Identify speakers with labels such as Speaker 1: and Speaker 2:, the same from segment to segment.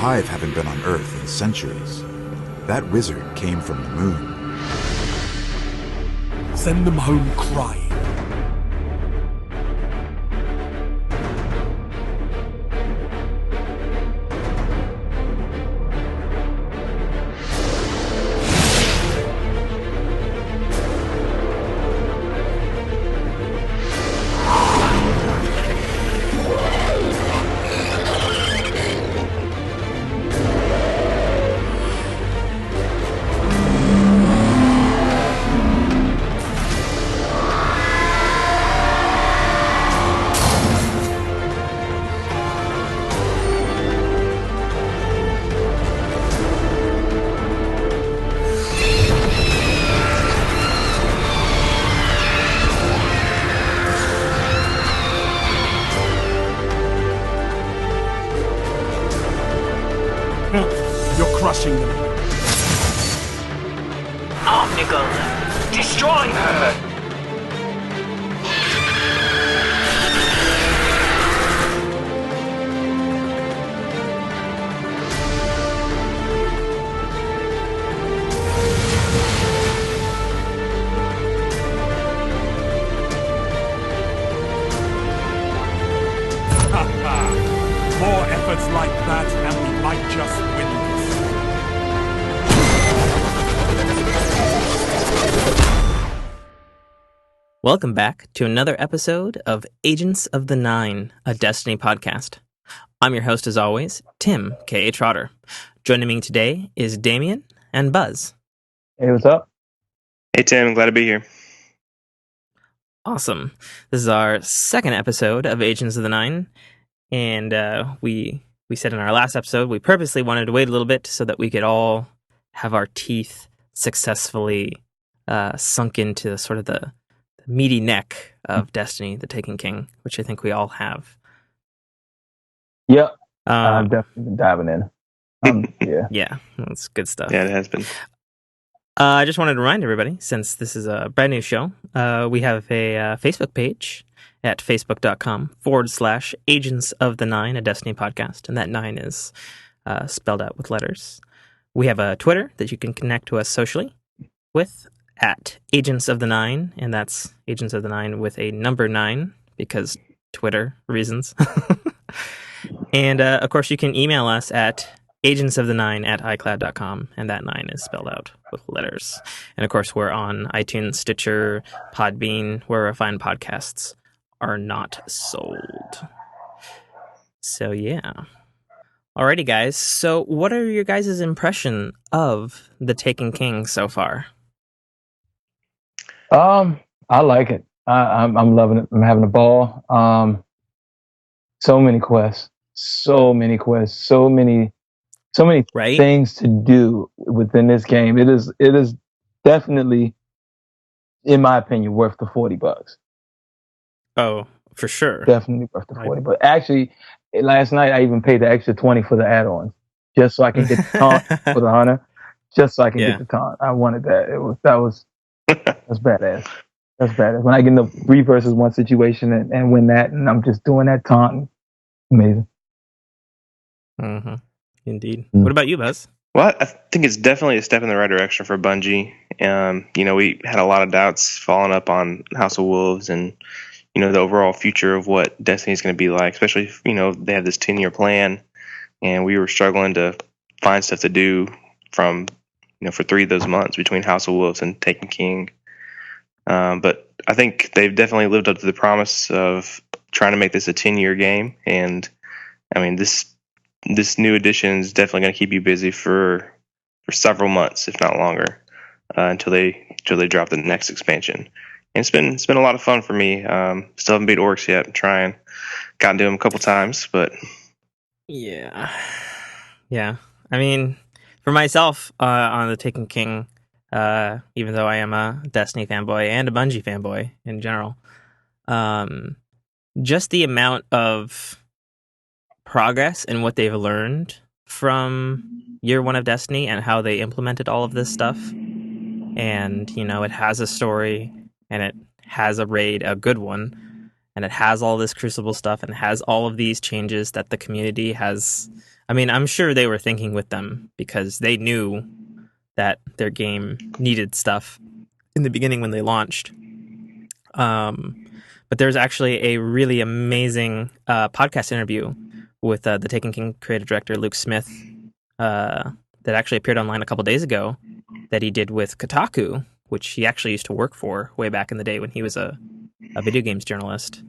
Speaker 1: Hive haven't been on Earth in centuries. That wizard came from the moon.
Speaker 2: Send them home crying. You're crushing them.
Speaker 3: Omnigul, destroy her!
Speaker 2: More efforts like that, and we might just win this.
Speaker 4: Welcome back to another episode of Agents of the Nine, a Destiny podcast. I'm your host, as always, Tim, K.A. Trotter. Joining me today is Damian and Buzz.
Speaker 5: Hey, what's up?
Speaker 6: Hey, Tim. Glad to be here.
Speaker 4: Awesome. This is our second episode of Agents of the Nine, and we said in our last episode we purposely wanted to wait a little bit so that we could all have our teeth successfully sunk into sort of the meaty neck of Destiny, the Taken King, which I think we all have.
Speaker 5: Yep. I've definitely been diving in. Yeah.
Speaker 4: Yeah, that's good stuff.
Speaker 6: Yeah, it has been.
Speaker 4: I just wanted to remind everybody, since this is a brand new show, we have a Facebook page at facebook.com/Agents of the Nine, a Destiny podcast. And that 9 is spelled out with letters. We have a Twitter that you can connect to us socially with at Agents of the Nine. And that's Agents of the Nine with a number 9 because Twitter reasons. And of course, you can email us at agentsofthe9@icloud.com, and that 9 is spelled out with letters. And of course, we're on iTunes, Stitcher, Podbean, where fine podcasts are not sold. So yeah. Alrighty, guys. So what are your guys' impression of the Taken King so far?
Speaker 5: I like it. I'm loving it. I'm having a ball. So many quests, so many
Speaker 4: Right?
Speaker 5: things to do within this game. It is definitely, in my opinion, worth the $40.
Speaker 4: Oh, for sure.
Speaker 5: Definitely worth the 40. But actually, last night I even paid the extra 20 for the add-ons just so I can get the taunt for the hunter. Just so I can get the taunt. I wanted that. That's badass. That's badass. When I get in the 3 versus 1 situation and win that, and I'm just doing that taunt, amazing.
Speaker 4: Mm-hmm. Indeed. What about you, Buzz?
Speaker 6: Well, I think it's definitely a step in the right direction for Bungie. We had a lot of doubts following up on House of Wolves and, the overall future of what Destiny is going to be like, especially if, they have this 10-year plan and we were struggling to find stuff to do from, for 3 of those months between House of Wolves and Taken King. But I think they've definitely lived up to the promise of trying to make this a 10-year game. And I mean, this new edition is definitely going to keep you busy for several months, if not longer, until they drop the next expansion. And it's been a lot of fun for me. Still haven't beat orcs yet. I'm trying. Gotten to them a couple times, but
Speaker 4: Yeah. I mean, for myself, on the Taken King, even though I am a Destiny fanboy and a Bungie fanboy in general, just the amount of progress and what they've learned from year 1 of Destiny and how they implemented all of this stuff. And, it has a story and it has a raid, a good one, and it has all this Crucible stuff and it has all of these changes that the community has I mean, I'm sure they were thinking with them because they knew that their game needed stuff in the beginning when they launched. But there's actually a really amazing podcast interview with the Taken King creative director Luke Smith that actually appeared online a couple days ago that he did with Kotaku, which he actually used to work for way back in the day when he was a video games journalist.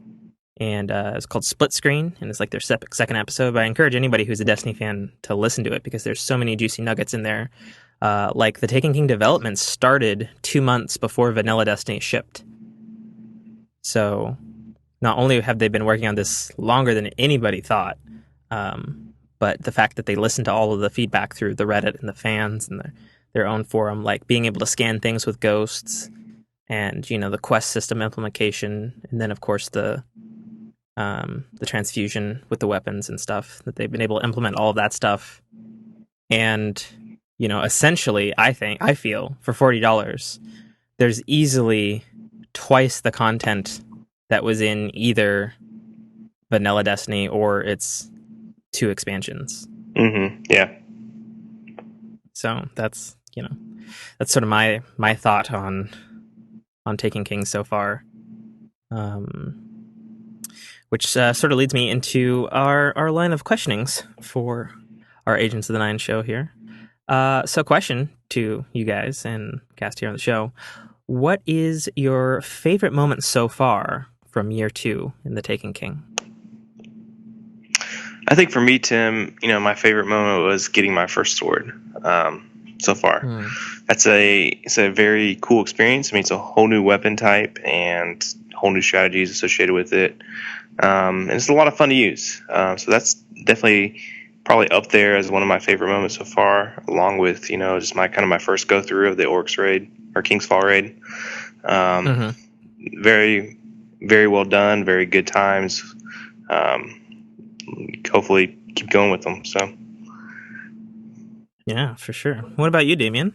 Speaker 4: And it's called Split Screen, and it's like their second episode. But I encourage anybody who's a Destiny fan to listen to it because there's so many juicy nuggets in there. Like the Taken King development started 2 months before Vanilla Destiny shipped. So not only have they been working on this longer than anybody thought, but the fact that they listened to all of the feedback through the Reddit and the fans and their own forum, like being able to scan things with ghosts and, you know, the quest system implementation, and then of course the transfusion with the weapons and stuff, that they've been able to implement all of that stuff. And, you know, essentially, I feel for $40, there's easily twice the content that was in either Vanilla Destiny or its 2 expansions.
Speaker 6: Mm-hmm. Yeah.
Speaker 4: So that's, you know, that's sort of my thought on Taken King so far. Which sort of leads me into our line of questionings for our Agents of the Nine show here. So question to you guys and cast here on the show. What is your favorite moment so far from year 2 in the Taken King?
Speaker 6: I think for me, Tim, you know, my favorite moment was getting my first sword. So far, it's a very cool experience. I mean, it's a whole new weapon type and whole new strategies associated with it, and it's a lot of fun to use. So that's definitely probably up there as one of my favorite moments so far, along with, you know, just my first go through of the Orcs raid or King's Fall raid. Very, very well done. Very good times. Hopefully keep going with them. So.
Speaker 4: Yeah, for sure. What about you, Damian?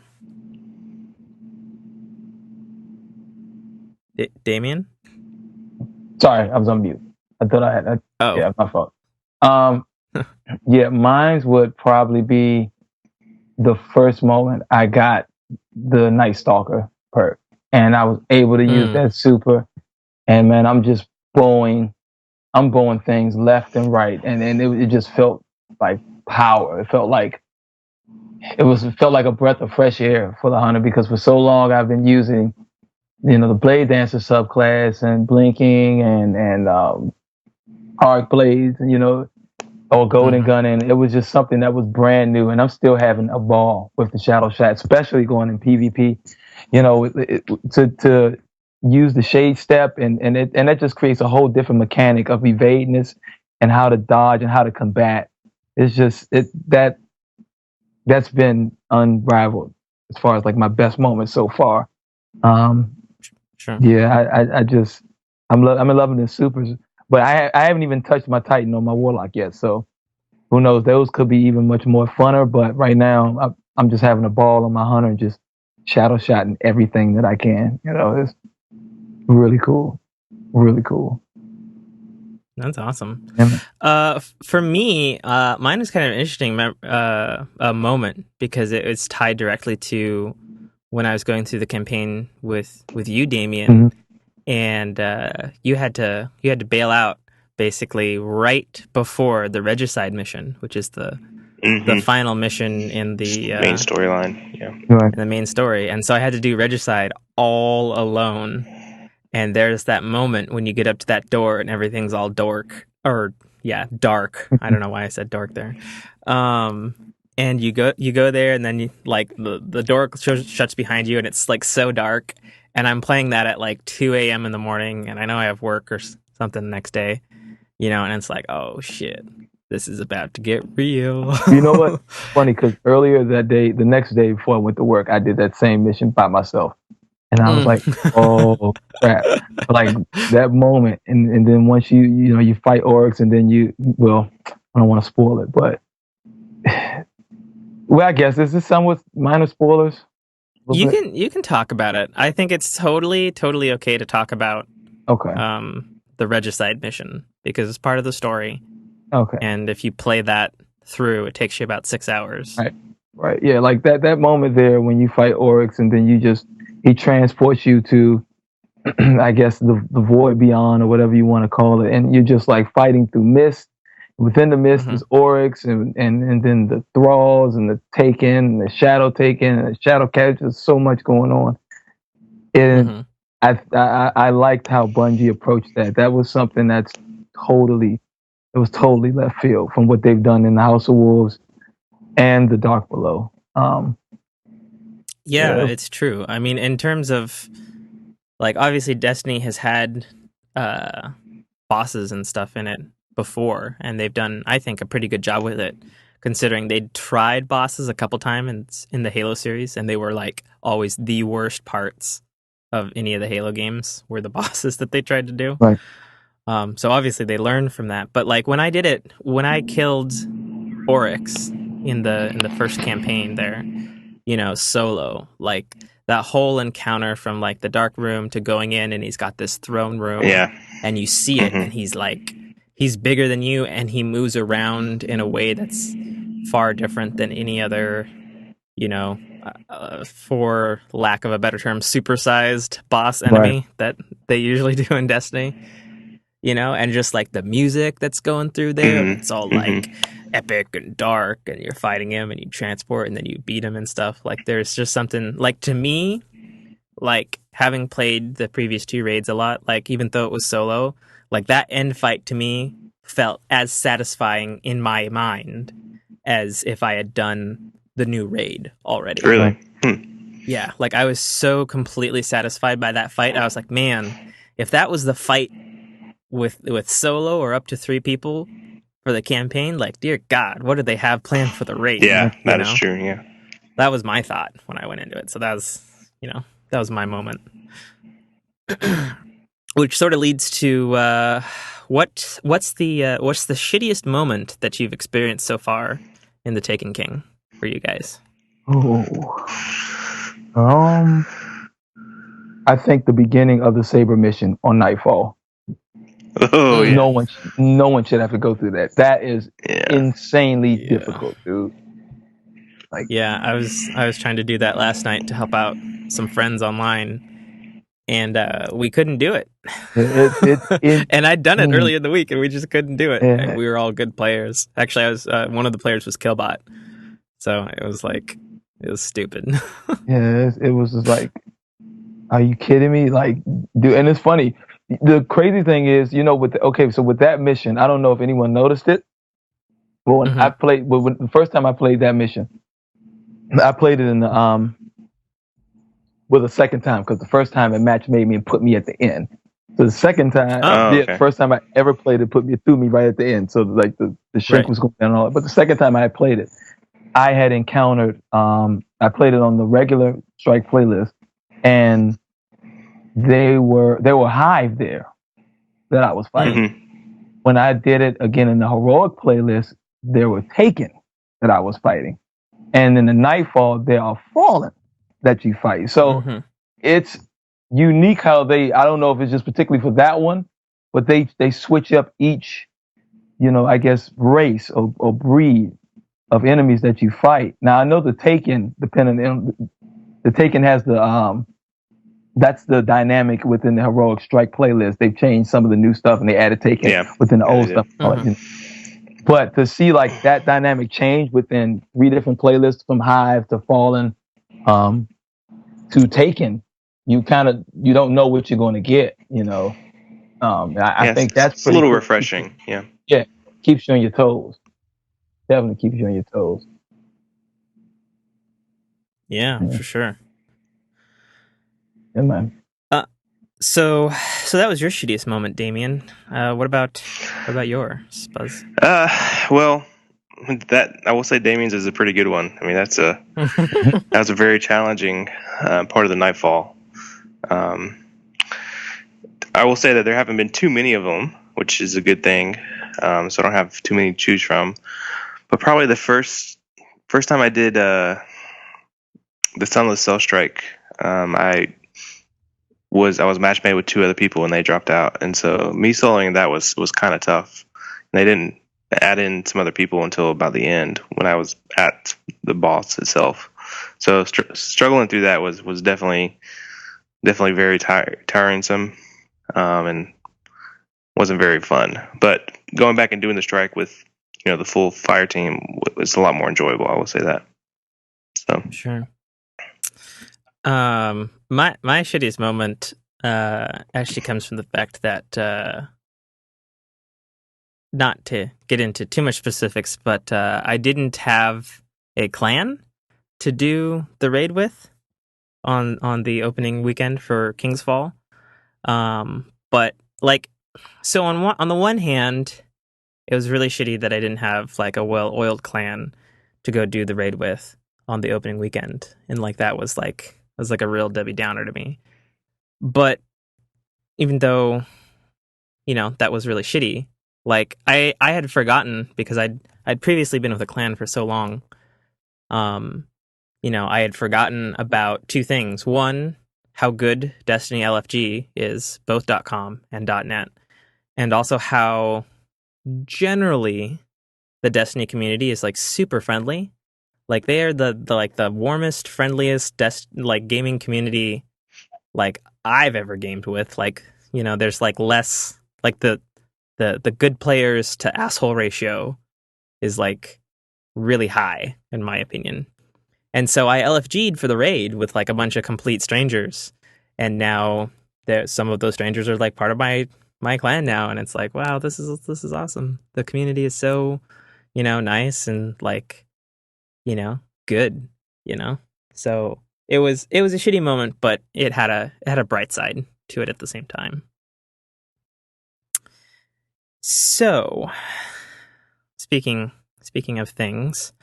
Speaker 4: Damian?
Speaker 5: Sorry, I was on mute. I thought I had.
Speaker 4: Oh,
Speaker 5: yeah, my fault. Yeah, mine would probably be the first moment I got the Night Stalker perk, and I was able to use that super. And man, I'm bowing things left and right, and it just felt like power. It felt like a breath of fresh air for the hunter, because for so long I've been using, you know, the Blade Dancer subclass and blinking and arc blades, and, you know, or golden gun, and it was just something that was brand new, and I'm still having a ball with the Shadow Shot, especially going in PvP. You know, to use the shade step, and that just creates a whole different mechanic of evadiness and how to dodge and how to combat. It's just that's been unrivaled as far as like my best moment so far.
Speaker 4: Sure.
Speaker 5: Yeah, I'm loving the supers, but I haven't even touched my Titan or my Warlock yet. So who knows? Those could be even much more funner. But right now, I'm just having a ball on my hunter, just shadow shotting everything that I can. You know, it's really cool, really cool.
Speaker 4: That's awesome.
Speaker 5: Yeah.
Speaker 4: For me, mine is kind of an interesting moment because it's tied directly to when I was going through the campaign with you, Damian, and you had to bail out basically right before the Regicide mission, which is the final mission in the
Speaker 6: main storyline. Yeah,
Speaker 5: Right.
Speaker 4: in the main story, and so I had to do Regicide all alone. And there's that moment when you get up to that door and everything's all dark. I don't know why I said dark there. And you go there, and then you, like the door shuts behind you, and it's like so dark. And I'm playing that at like 2 a.m. in the morning, and I know I have work or something the next day, you know. And it's like, oh shit, this is about to get real.
Speaker 5: You know what? Funny, because earlier that day, the next day before I went to work, I did that same mission by myself. And I was like, oh, crap. Like that moment. And then once you fight orcs, and then I don't want to spoil it, but well, I guess this is somewhat minor spoilers.
Speaker 4: You can talk about it. I think it's totally okay to talk about the Regicide mission because it's part of the story.
Speaker 5: Okay.
Speaker 4: And if you play that through, it takes you about 6 hours.
Speaker 5: Right. Yeah, like that moment there when you fight Oryx and then he transports you to I guess the void beyond or whatever you want to call it, and you're just like fighting through mist. Within the mist is Oryx and then the thralls and the Taken and the Shadow Taken and the Shadow Catch. There's so much going on. And I liked how Bungie approached that. That was something that's totally left field from what they've done in the House of Wolves and the Dark Below.
Speaker 4: It's true. I mean, in terms of like, obviously Destiny has had bosses and stuff in it before, and they've done, I think, a pretty good job with it, considering they'd tried bosses a couple times in the Halo series, and they were like always the worst parts of any of the Halo games were the bosses that they tried to do.
Speaker 5: Right.
Speaker 4: So obviously they learned from that. But like when I killed Oryx in the first campaign there, solo, like that whole encounter from like the dark room to going in, and he's got this throne room, and you see it, and he's bigger than you, and he moves around in a way that's far different than any other, for lack of a better term, supersized boss enemy that they usually do in Destiny. And just like the music that's going through there, it's all like epic and dark, and you're fighting him and you transport and then you beat him and stuff. Like there's just something, like, to me, like having played the previous 2 raids a lot, like even though it was solo, like that end fight to me felt as satisfying in my mind as if I had done the new raid already.
Speaker 6: Really?
Speaker 4: Yeah, like I was so completely satisfied by that fight. I was like, man, if that was the fight with solo or up to 3 people for the campaign, like, dear God, what did they have planned for the raid?
Speaker 6: Yeah, that is true. Yeah,
Speaker 4: that was my thought when I went into it. So that was my moment. Which sort of leads to what's the shittiest moment that you've experienced so far in the Taken King for you guys?
Speaker 5: I think the beginning of the Saber mission on Nightfall.
Speaker 6: Oh, yeah.
Speaker 5: No one should have to go through that. That is insanely difficult, dude. Like,
Speaker 4: I was trying to do that last night to help out some friends online, and we couldn't do it. And I'd done it earlier in the week, and we just couldn't do it. And we were all good players. Actually, I was one of the players was Killbot, so it was stupid.
Speaker 5: It was just like, are you kidding me? Like, dude, and it's funny. The crazy thing is, with that mission, I don't know if anyone noticed it. But when the first time I played that mission, I played it in the the second time, because the first time it match made me and put me at the end. So the second time, the first time I ever played it, threw me right at the end. So like the shrink was going down and all that. But the second time I played it, I had encountered. I played it on the regular Strike playlist, and they were Hive there that I was fighting. When I did it again in the heroic playlist, there were Taken that I was fighting, and in the Nightfall there are Fallen that you fight. So it's unique how I don't know if it's just particularly for that one, but they switch up each, I guess, race or breed of enemies that you fight. Now I know the Taken, the Taken has the that's the dynamic within the heroic strike playlist. They've changed some of the new stuff and they added Taken within the old stuff. But to see like that dynamic change within 3 different playlists, from Hive to Fallen to Taken, you don't know what you're going to get. I think that's
Speaker 6: a little refreshing. Yeah,
Speaker 5: keeps you on your toes. Definitely keeps you on your toes.
Speaker 4: Yeah, for sure.
Speaker 5: Yeah, man.
Speaker 4: So that was your shittiest moment, Damian. What about yours, Buzz?
Speaker 6: Well, that I will say Damian's is a pretty good one. I mean, that was a very challenging part of the Nightfall. I will say that there haven't been too many of them, which is a good thing. So I don't have too many to choose from. But probably the first time I did the Sunless Cell Strike, I was matchmade with 2 other people and they dropped out, and so me soloing that was kind of tough. And they didn't add in some other people until about the end when I was at the boss itself. So struggling through that was definitely very tiresome, and wasn't very fun. But going back and doing the strike with the full fire team was a lot more enjoyable. I will say that. So
Speaker 4: Sure. My shittiest moment actually comes from the fact that not to get into too much specifics, but I didn't have a clan to do the raid with on the opening weekend for King's Fall. But like, so on the one hand, it was really shitty that I didn't have like a well-oiled clan to go do the raid with on the opening weekend, and like that was like a real Debbie Downer to me. But even though that was really shitty, like I had forgotten because I'd previously been with a clan for so long. I had forgotten about two things. One, how good Destiny LFG is, both .com and .net, and also how generally the Destiny community is like super friendly. Like they are the warmest, friendliest gaming community like I've ever gamed with. Like, there's like less like the good players to asshole ratio is like really high in my opinion. And so I LFG'd for the raid with like a bunch of complete strangers, and now some of those strangers are like part of my clan now, and it's like, wow, this is awesome. The community is so nice and like good. So it was a shitty moment, but it had a bright side to it at the same time. So speaking of things,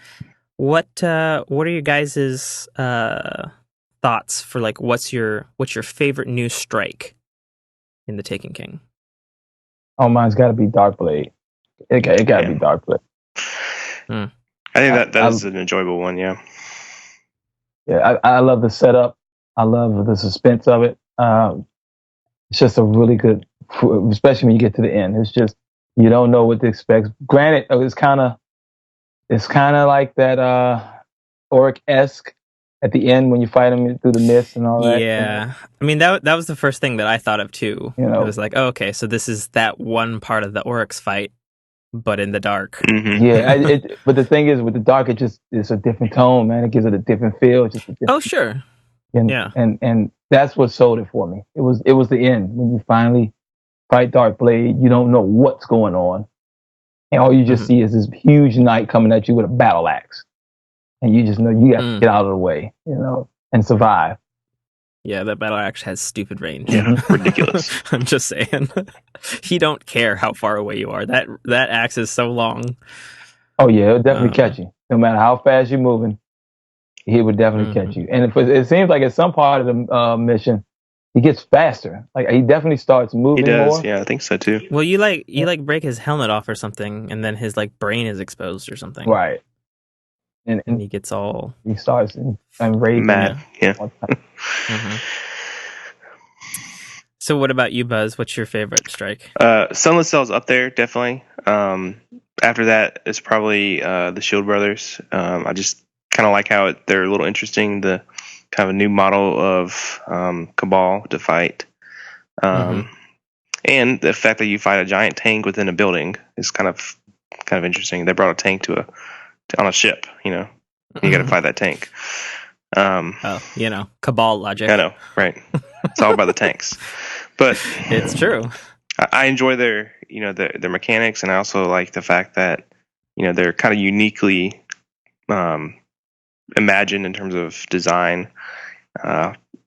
Speaker 4: what are your guys' thoughts for like what's your favorite new strike in the Taken King?
Speaker 5: Oh, mine's got to be Darkblade. It got to be Darkblade.
Speaker 6: I think that is an enjoyable one. Yeah.
Speaker 5: Yeah, I love the setup. I love the suspense of it. It's just a really good, especially when you get to the end. It's just you don't know what to expect. Granted, it's kind of like that Auric-esque at the end when you fight him through the mist and all that.
Speaker 4: Yeah, I mean that was the first thing that I thought of too. It was like, oh, okay, so this is that one part of the Oryx fight, but in the dark.
Speaker 6: Mm-hmm.
Speaker 5: Yeah, but the thing is, with the dark, it's a different tone, man. It gives it a different feel. It's just a different,
Speaker 4: oh, sure. Yeah,
Speaker 5: and that's what sold it for me. It was the end when you finally fight Darkblade. You don't know what's going on, and all you just see is this huge knight coming at you with a battle axe, and you just know you got to get out of the way, and survive.
Speaker 4: Yeah, that battle axe has stupid range.
Speaker 6: Yeah, ridiculous.
Speaker 4: I'm just saying, he don't care how far away you are. That axe is so long.
Speaker 5: Oh yeah, it'll definitely catch you. No matter how fast you're moving, he would definitely catch you. And it seems like at some part of the mission, he gets faster. Like he definitely starts moving.
Speaker 6: He does.
Speaker 5: More.
Speaker 6: Yeah, I think so too.
Speaker 4: Well, you break his helmet off or something, and then his like brain is exposed or something.
Speaker 5: Right.
Speaker 4: And he gets all...
Speaker 5: He starts enraged.
Speaker 6: Mad. Yeah.
Speaker 4: So what about you, Buzz? What's your favorite strike?
Speaker 6: Sunless Cell's up there, definitely. After that, it's probably the Shield Brothers. I just kind of like how they're a little interesting. The kind of a new model of Cabal to fight. And the fact that you fight a giant tank within a building is kind of interesting. They brought a tank on a ship, you got to fight that tank.
Speaker 4: Cabal logic.
Speaker 6: I know, right? It's all about the tanks, but
Speaker 4: it's true.
Speaker 6: I enjoy their mechanics, and I also like the fact that they're kind of uniquely imagined in terms of design.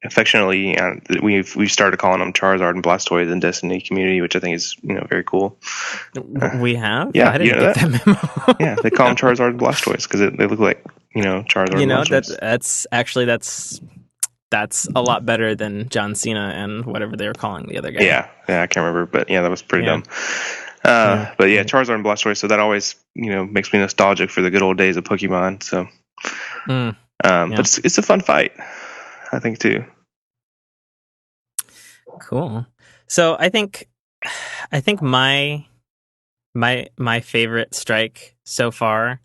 Speaker 6: Affectionately, we've started calling them Charizard and Blastoise in Destiny community, which I think is very cool.
Speaker 4: We have,
Speaker 6: yeah,
Speaker 4: I didn't get that memo.
Speaker 6: Yeah, they call them Charizard and Blastoise because they look like Charizard. And Blastoise.
Speaker 4: That's a lot better than John Cena and whatever they were calling the other guy.
Speaker 6: Yeah, I can't remember, but yeah, that was pretty dumb. But yeah, Charizard and Blastoise. So that always makes me nostalgic for the good old days of Pokemon. So, but it's a fun fight, I think too.
Speaker 4: Cool. So I think my My favorite strike so far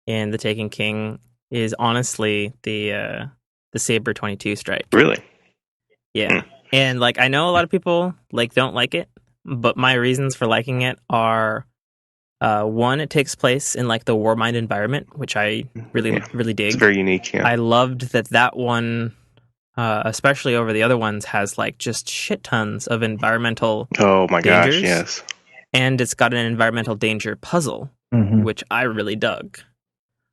Speaker 4: in the Taken King is honestly the Saber 22 strike.
Speaker 6: Really?
Speaker 4: Yeah. And like I know a lot of people like don't like it, but my reasons for liking it are one, it takes place in like the Warmind environment, which I really dig.
Speaker 6: It's very unique. Yeah.
Speaker 4: I loved that one, especially over the other ones, has like just shit tons of environmental
Speaker 6: Oh my
Speaker 4: dangers,
Speaker 6: gosh! Yes.
Speaker 4: and it's got an environmental danger puzzle, which I really dug.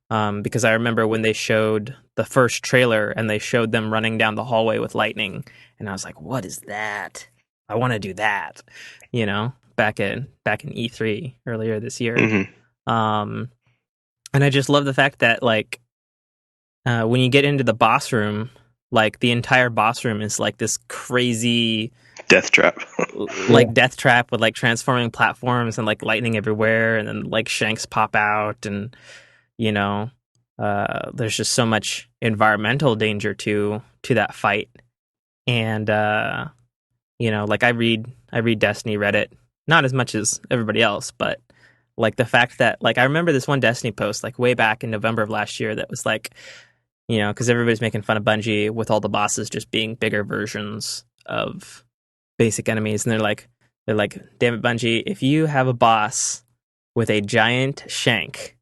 Speaker 4: Because I remember when they showed the first trailer and they showed them running down the hallway with lightning, and I was like, "What is that? I want to do that." You know, back in E3 earlier this year. And I just love the fact that like when you get into the boss room, like the entire boss room is like this crazy
Speaker 6: death trap,
Speaker 4: like death trap with like transforming platforms and like lightning everywhere, and then like shanks pop out, and you know, there's just so much environmental danger to that fight. And you know, like I read Destiny Reddit, not as much as everybody else, but like the fact that like I remember this one Destiny post like way back in November of last year that was like, you know, because everybody's making fun of Bungie with all the bosses just being bigger versions of basic enemies, and they're like, damn it, Bungie, if you have a boss with a giant shank,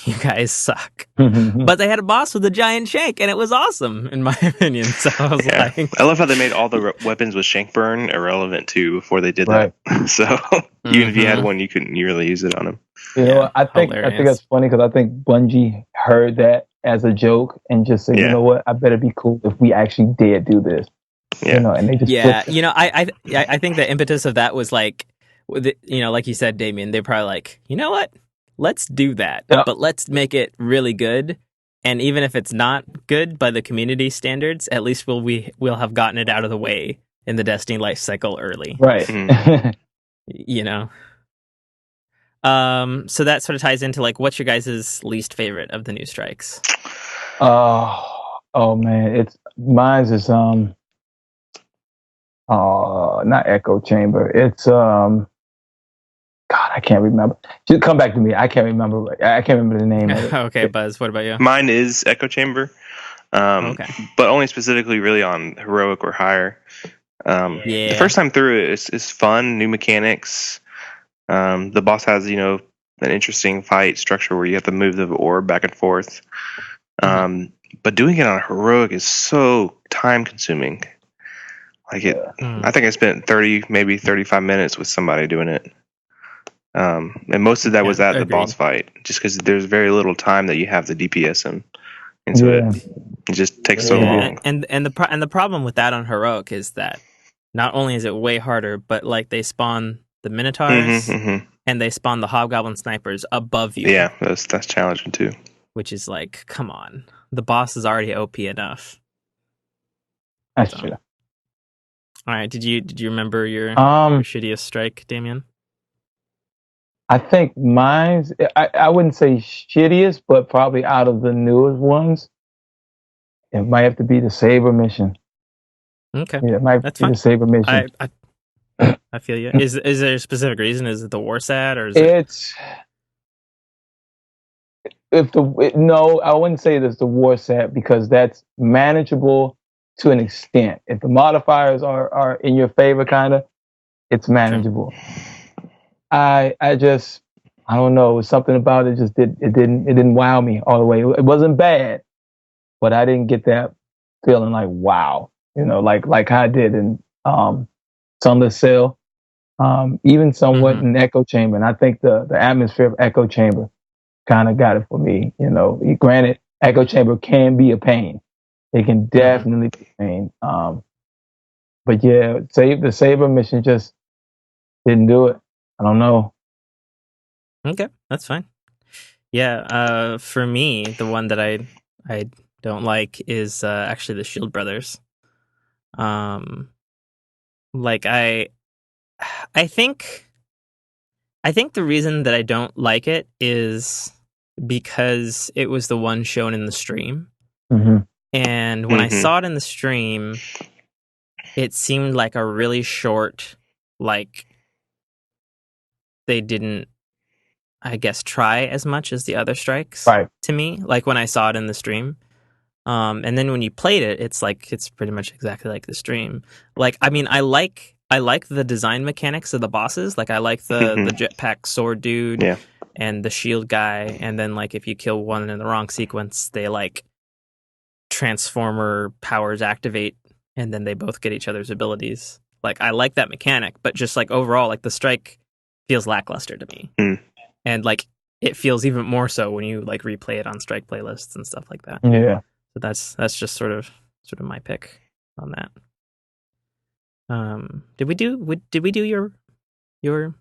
Speaker 4: you guys suck. But they had a boss with a giant shank, and it was awesome, in my opinion. So I was like,
Speaker 6: I love how they made all the weapons with shank burn irrelevant too before they did that. So even if you had one, you couldn't really use it on them.
Speaker 5: You know, I think that's funny because I think Bungie heard that as a joke and just said, you know what, I better be cool if we actually did do this.
Speaker 6: Yeah.
Speaker 5: You know, and they just
Speaker 4: you know, I think the impetus of that was like, you know, like you said, Damian, they're probably like, you know what, let's do that, but let's make it really good. And even if it's not good by the community standards, at least we'll have gotten it out of the way in the Destiny life cycle early,
Speaker 5: right?
Speaker 4: You know. So that sort of ties into like, what's your guys' least favorite of the new strikes?
Speaker 5: Oh man, mine's is not Echo Chamber. It's God, I can't remember. Just come back to me. I can't remember the name of it.
Speaker 4: Okay, Buzz, what about you?
Speaker 6: Mine is Echo Chamber. But only specifically really on heroic or higher. The first time through it is fun, new mechanics. The boss has, you know, an interesting fight structure where you have to move the orb back and forth. But doing it on heroic is so time consuming. Like I think I spent 30, maybe 35 minutes with somebody doing it. And most of that was at the boss fight, just because there's very little time that you have the DPS in. And so it just takes so long.
Speaker 4: And the problem with that on heroic is that not only is it way harder, but like they spawn the Minotaurs and they spawn the Hobgoblin snipers above you.
Speaker 6: Yeah, that's challenging too.
Speaker 4: Which is like, come on, the boss is already OP enough.
Speaker 5: That's true.
Speaker 4: All right, did you remember your shittiest strike, Damian?
Speaker 5: I think mine's, I wouldn't say shittiest, but probably out of the newest ones, it might have to be the Saber mission.
Speaker 4: Okay,
Speaker 5: yeah, it might be the Saber mission.
Speaker 4: I feel you. Is there a specific reason? Is it the war sat, or is
Speaker 5: no, I wouldn't say it's the war sat because that's manageable to an extent. If the modifiers are in your favor, kind of, it's manageable. I don't know. It was something about it it didn't wow me all the way. It wasn't bad, but I didn't get that feeling like wow, you know, like how I did in Sunless Sail, even somewhat in Echo Chamber. And I think the atmosphere of Echo Chamber kind of got it for me. You know, granted, Echo Chamber can be a pain. It can definitely be a pain. But yeah, the Saber mission just didn't do it. I don't know.
Speaker 4: Okay, that's fine. Yeah, for me, the one that I don't like is actually the Shield Brothers. Like I think the reason that I don't like it is because it was the one shown in the stream. And when I saw it in the stream, it seemed like a really short, like they didn't I guess, try as much as the other strikes
Speaker 5: Right.
Speaker 4: to me, like when I saw it in the stream. And then when you played it, it's pretty much exactly like the stream. Like, I mean, I like the design mechanics of the bosses. Like, I like the jetpack sword dude and the shield guy. And then, like, if you kill one in the wrong sequence, they, like, transformer powers activate, and then they both get each other's abilities. Like, I like that mechanic, but just, like, overall, like, the strike feels lackluster to me. And, like, it feels even more so when you, like, replay it on strike playlists and stuff like that.
Speaker 5: Yeah.
Speaker 4: So that's just sort of my pick on that. Did we do your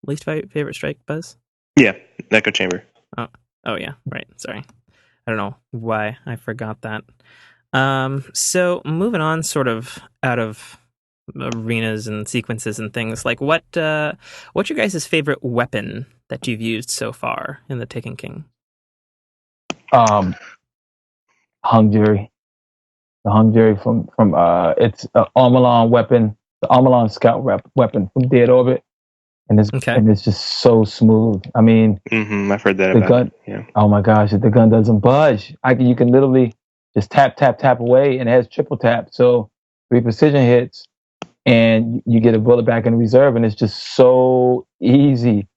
Speaker 4: least favorite strike, Buzz?
Speaker 6: Yeah, Echo Chamber.
Speaker 4: Oh yeah, right. Sorry, I don't know why I forgot that. So moving on, sort of out of arenas and sequences and things, like what's your guys' favorite weapon that you've used so far in the Taken King?
Speaker 5: Hung Jury. The Hung Jury from it's an Armalon weapon, the Armalon scout weapon from Dead Orbit, and it's just so smooth. I mean,
Speaker 6: I've heard that
Speaker 5: the
Speaker 6: about
Speaker 5: gun.
Speaker 6: it. Yeah.
Speaker 5: Oh my gosh, the gun doesn't budge. You can literally just tap away, and it has triple tap, so 3 precision hits, and you get a bullet back in reserve, and it's just so easy.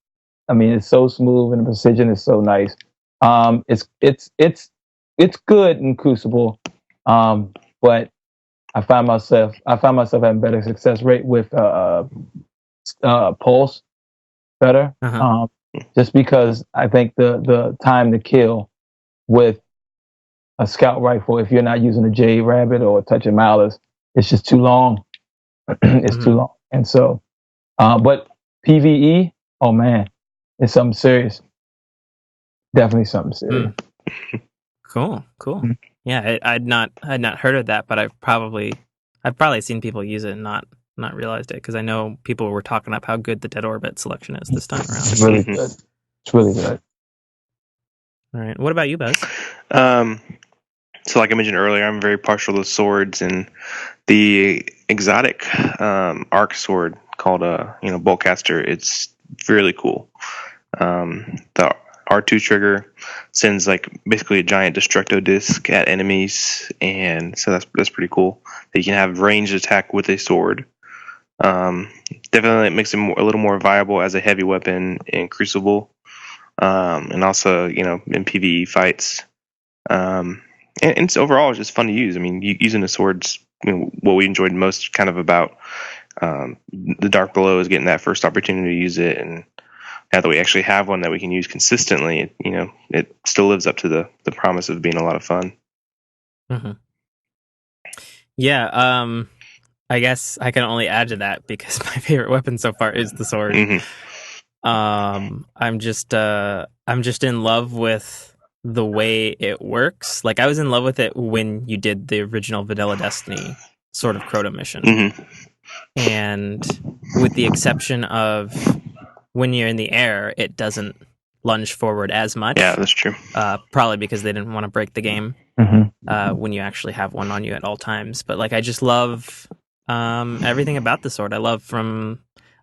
Speaker 5: I mean, it's so smooth, and the precision is so nice. It's good in Crucible, but I find myself having better success rate with Pulse better, just because I think the time to kill with a scout rifle, if you're not using a J Rabbit or a Touch of Malice, it's just too long. It's too long, and so, but PVE, oh man, it's something serious. Definitely something serious.
Speaker 4: Cool. Yeah, I'd not heard of that, but I've probably seen people use it and not realized it, because I know people were talking up how good the Dead Orbit selection is this time around.
Speaker 5: It's really good. It's really good.
Speaker 4: All right, what about you, Buzz?
Speaker 6: So like I mentioned earlier, I'm very partial to swords, and the exotic arc sword called Lorecaster, it's really cool. The R2 trigger sends like basically a giant destructo disc at enemies, and so that's pretty cool. That you can have ranged attack with a sword. Definitely it makes it a little more viable as a heavy weapon in Crucible, and also in PvE fights. And it's overall just fun to use. I mean, using the swords, what we enjoyed most kind of about the Dark Below is getting that first opportunity to use it, and now that we actually have one that we can use consistently, it still lives up to the promise of being a lot of fun.
Speaker 4: Mm-hmm. Yeah, I guess I can only add to that because my favorite weapon so far is the sword. I'm just in love with the way it works. Like, I was in love with it when you did the original Vanilla Destiny sort of Crota mission, and with the exception of when you're in the air, it doesn't lunge forward as much.
Speaker 6: Yeah, that's true.
Speaker 4: Probably because they didn't want to break the game when you actually have one on you at all times. But like, I just love everything about the sword. I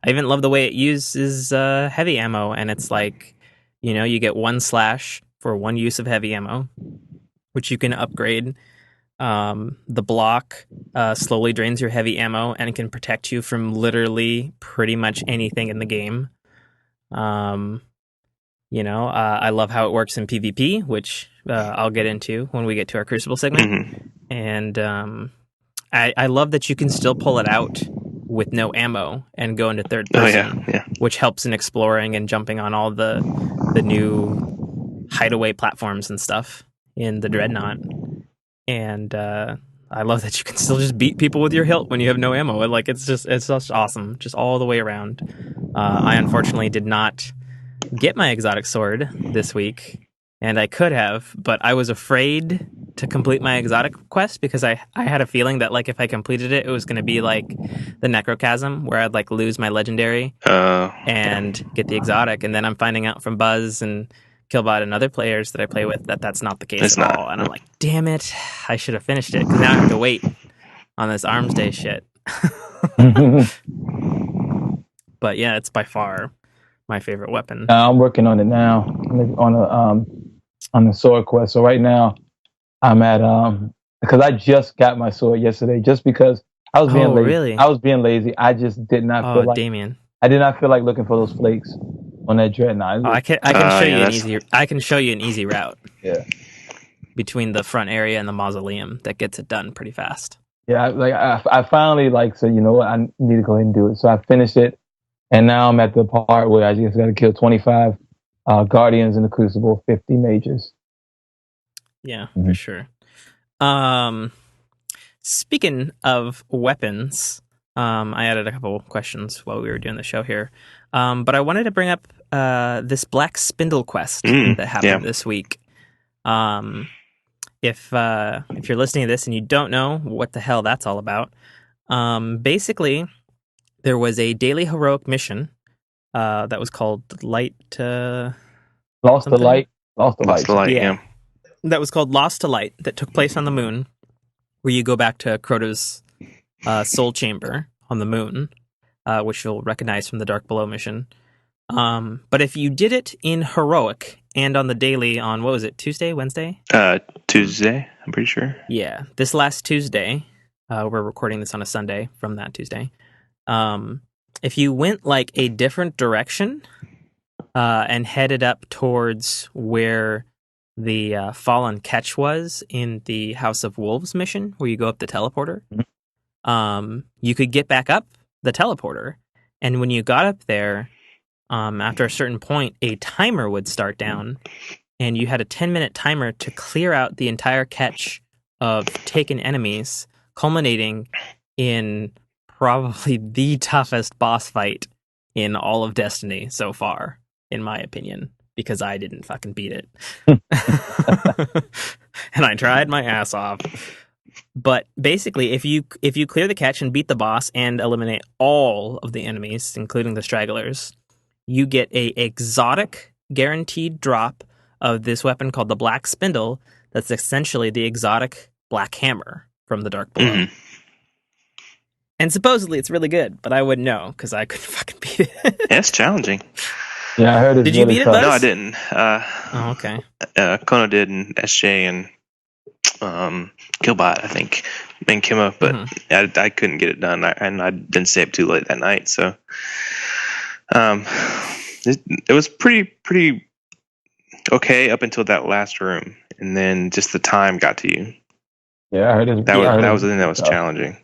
Speaker 4: even love the way it uses heavy ammo, and it's like, you get 1 slash for 1 use of heavy ammo, which you can upgrade. The block slowly drains your heavy ammo and can protect you from literally pretty much anything in the game. I love how it works in PvP, which I'll get into when we get to our Crucible segment. And I love that you can still pull it out with no ammo and go into third person, which helps in exploring and jumping on all the new hideaway platforms and stuff in the Dreadnaught. And I love that you can still just beat people with your hilt when you have no ammo. Like, it's just awesome, just all the way around. I unfortunately did not get my exotic sword this week, and I could have, but I was afraid to complete my exotic quest because I had a feeling that, like, if I completed it, it was going to be like the Necrochasm, where I'd like lose my legendary and get the exotic. And then I'm finding out from Buzz and Killbot and other players that I play with that that's not the case at all. And I'm like, damn it, I should have finished it, because now I have to wait on this Arms Day shit. But yeah, it's by far my favorite weapon.
Speaker 5: I'm working on it now on the sword quest. So right now I'm at because I just got my sword yesterday, just because I was being lazy.
Speaker 4: Really?
Speaker 5: I was being lazy. I just did not feel like
Speaker 4: Damian.
Speaker 5: I did not feel like looking for those flakes on that Dreadnought.
Speaker 4: I can show you
Speaker 6: yeah,
Speaker 4: an easy. I can show you an easy route.
Speaker 5: Yeah.
Speaker 4: Between the front area and the mausoleum, that gets it done pretty fast.
Speaker 5: Yeah, I finally said, you know what, I need to go ahead and do it. So I finished it, and now I'm at the part where I just got to kill 25 Guardians in the Crucible, 50 mages.
Speaker 4: Yeah, for sure. Speaking of weapons, I added a couple questions while we were doing the show here, but I wanted to bring up this Black Spindle quest that happened this week. If you're listening to this and you don't know what the hell that's all about, basically there was a daily heroic mission that was called Light to
Speaker 5: Lost the Light.
Speaker 6: Yeah.
Speaker 4: That was called Lost to Light, that took place on the moon, where you go back to Crota's soul chamber on the moon, which you'll recognize from the Dark Below mission. But if you did it in heroic and on the daily on, what was it, Tuesday, Wednesday?
Speaker 6: Tuesday, I'm pretty sure.
Speaker 4: Yeah, this last Tuesday, we're recording this on a Sunday from that Tuesday. If you went like a different direction and headed up towards where the fallen catch was in the House of Wolves mission, where you go up the teleporter, you could get back up the teleporter. And when you got up there, after a certain point, a timer would start down, and you had a 10-minute timer to clear out the entire catch of taken enemies, culminating in probably the toughest boss fight in all of Destiny so far, in my opinion, because I didn't fucking beat it. And I tried my ass off. But basically, if you clear the catch and beat the boss and eliminate all of the enemies, including the stragglers, you get a exotic guaranteed drop of this weapon called the Black Spindle. That's essentially the exotic Black Hammer from the Dark Below.
Speaker 6: Mm-hmm.
Speaker 4: And supposedly it's really good, but I wouldn't know because I couldn't fucking beat it.
Speaker 6: Yeah, it's challenging.
Speaker 5: Yeah, I heard it.
Speaker 4: Did you beat it,
Speaker 5: tough.
Speaker 4: Buzz?
Speaker 6: No, I didn't.
Speaker 4: Oh, okay.
Speaker 6: Kono did, and SJ and Killbot, I think, and Kima, but I couldn't get it done, and I didn't stay up too late that night, so it was pretty okay up until that last room, and then just the time got to you.
Speaker 5: Yeah, I heard it.
Speaker 6: That was the thing that was challenging.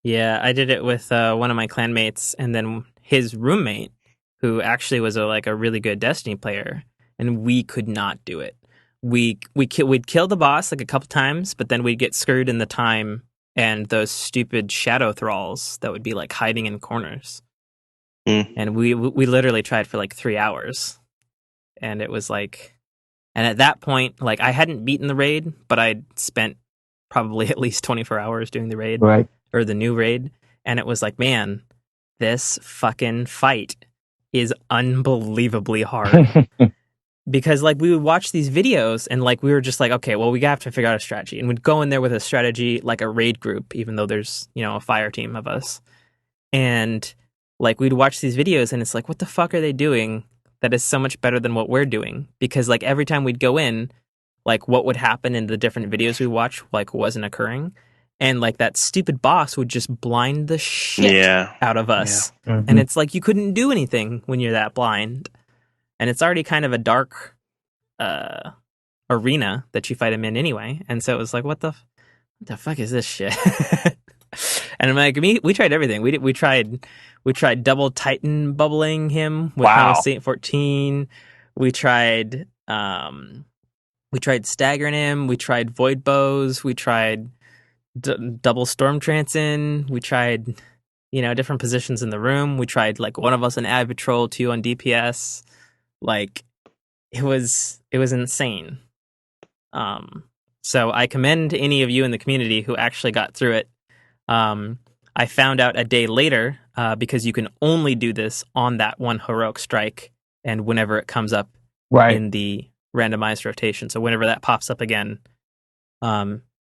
Speaker 4: Yeah, I did it with one of my clanmates, and then his roommate, who actually was a really good Destiny player, and we could not do it. We'd kill the boss like a couple times, but then we'd get screwed in the time and those stupid shadow thralls that would be like hiding in corners. And we literally tried for like 3 hours, and it was like, and at that point, like I hadn't beaten the raid, but I'd spent probably at least 24 hours doing the raid,
Speaker 5: Right.
Speaker 4: or the new raid, and it was like, man, this fucking fight is unbelievably hard. Because like we would watch these videos and like we were just like, okay, well, we have to figure out a strategy, and we'd go in there with a strategy like a raid group, even though there's a fire team of us, and like we'd watch these videos and it's like, what the fuck are they doing that is so much better than what we're doing? Because like every time we'd go in, like what would happen in the different videos we watch like wasn't occurring, and like that stupid boss would just blind the shit out of us.
Speaker 5: Yeah.
Speaker 4: And it's like you couldn't do anything when you're that blind. And it's already kind of a dark arena that you fight him in anyway. And so it was like, what the fuck is this shit? And I'm like, we tried everything. We tried double Titan bubbling him with House Saint 14. We tried staggering him. We tried void bows. We tried double storm trancing. We tried different positions in the room. We tried like one of us on Ad Patrol, 2 on DPS. Like it was insane. So I commend any of you in the community who actually got through it. I found out a day later, because you can only do this on that one heroic strike and whenever it comes up in the randomized rotation. So whenever that pops up again,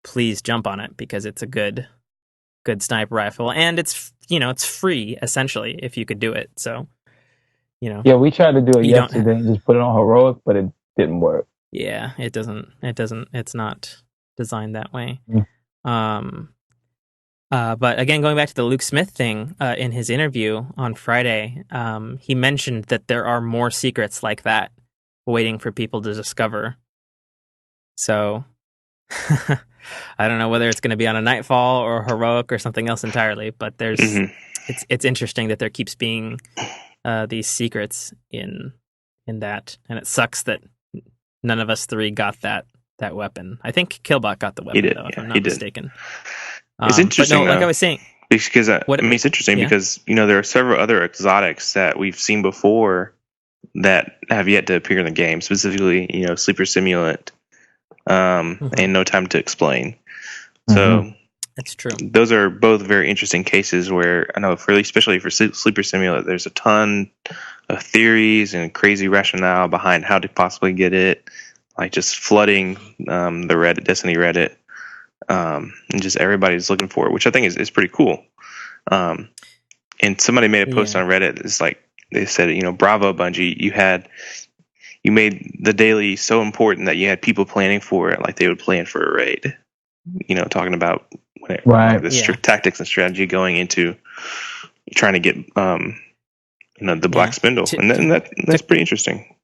Speaker 4: please jump on it because it's a good good sniper rifle, and it's it's free essentially if you could do it. So
Speaker 5: Yeah, we tried to do it
Speaker 4: You don't
Speaker 5: yesterday and just put it on heroic, but it didn't work.
Speaker 4: yeah, it doesn't. It's not designed that way.
Speaker 5: Mm.
Speaker 4: But again, going back to the Luke Smith thing, in his interview on Friday, he mentioned that there are more secrets like that waiting for people to discover. So I don't know whether it's going to be on a Nightfall or heroic or something else entirely, but it's interesting that there keeps being these secrets in that, and it sucks that none of us three got that weapon. I think Killbot got the weapon, though, if I'm not mistaken.
Speaker 6: It's interesting,
Speaker 4: but no, like I was saying,
Speaker 6: because it's interesting because there are several other exotics that we've seen before that have yet to appear in the game. Specifically, Sleeper Simulant, and No Time to Explain. So
Speaker 4: that's true.
Speaker 6: Those are both very interesting cases where I know, especially for Sleeper Simulant, there's a ton of theories and crazy rationale behind how to possibly get it, like just flooding the Reddit, Destiny Reddit. And just everybody's looking for it, which I think is pretty cool. And somebody made a post on Reddit. It's like they said, bravo Bungie, you made the daily so important that you had people planning for it, like they would plan for a raid. Talking about tactics and strategy going into trying to get the Black Spindle, and that's pretty interesting.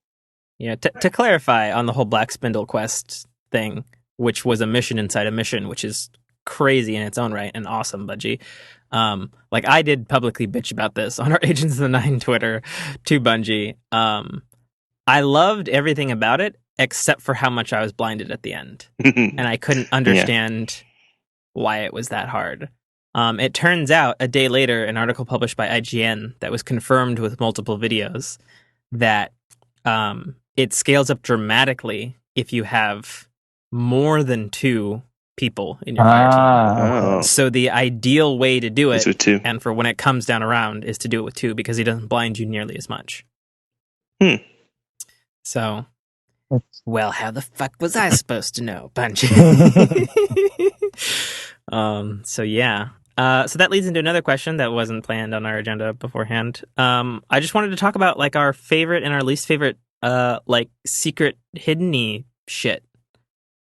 Speaker 4: Yeah, to clarify on the whole Black Spindle quest thing, which was a mission inside a mission, which is crazy in its own right and awesome, Bungie. Like I did publicly bitch about this on our Agents of the Nine Twitter to Bungie. I loved everything about it except for how much I was blinded at the end, and I couldn't understand why it was that hard. It turns out a day later, an article published by IGN that was confirmed with multiple videos that it scales up dramatically if you have more than 2 people in your fire team. So the ideal way to do it, and for when it comes down around, is to do it with 2 because he doesn't blind you nearly as much. So, well, how the fuck was I supposed to know, Bungie? So yeah. So that leads into another question that wasn't planned on our agenda beforehand. I just wanted to talk about like our favorite and our least favorite like secret hidden-y shit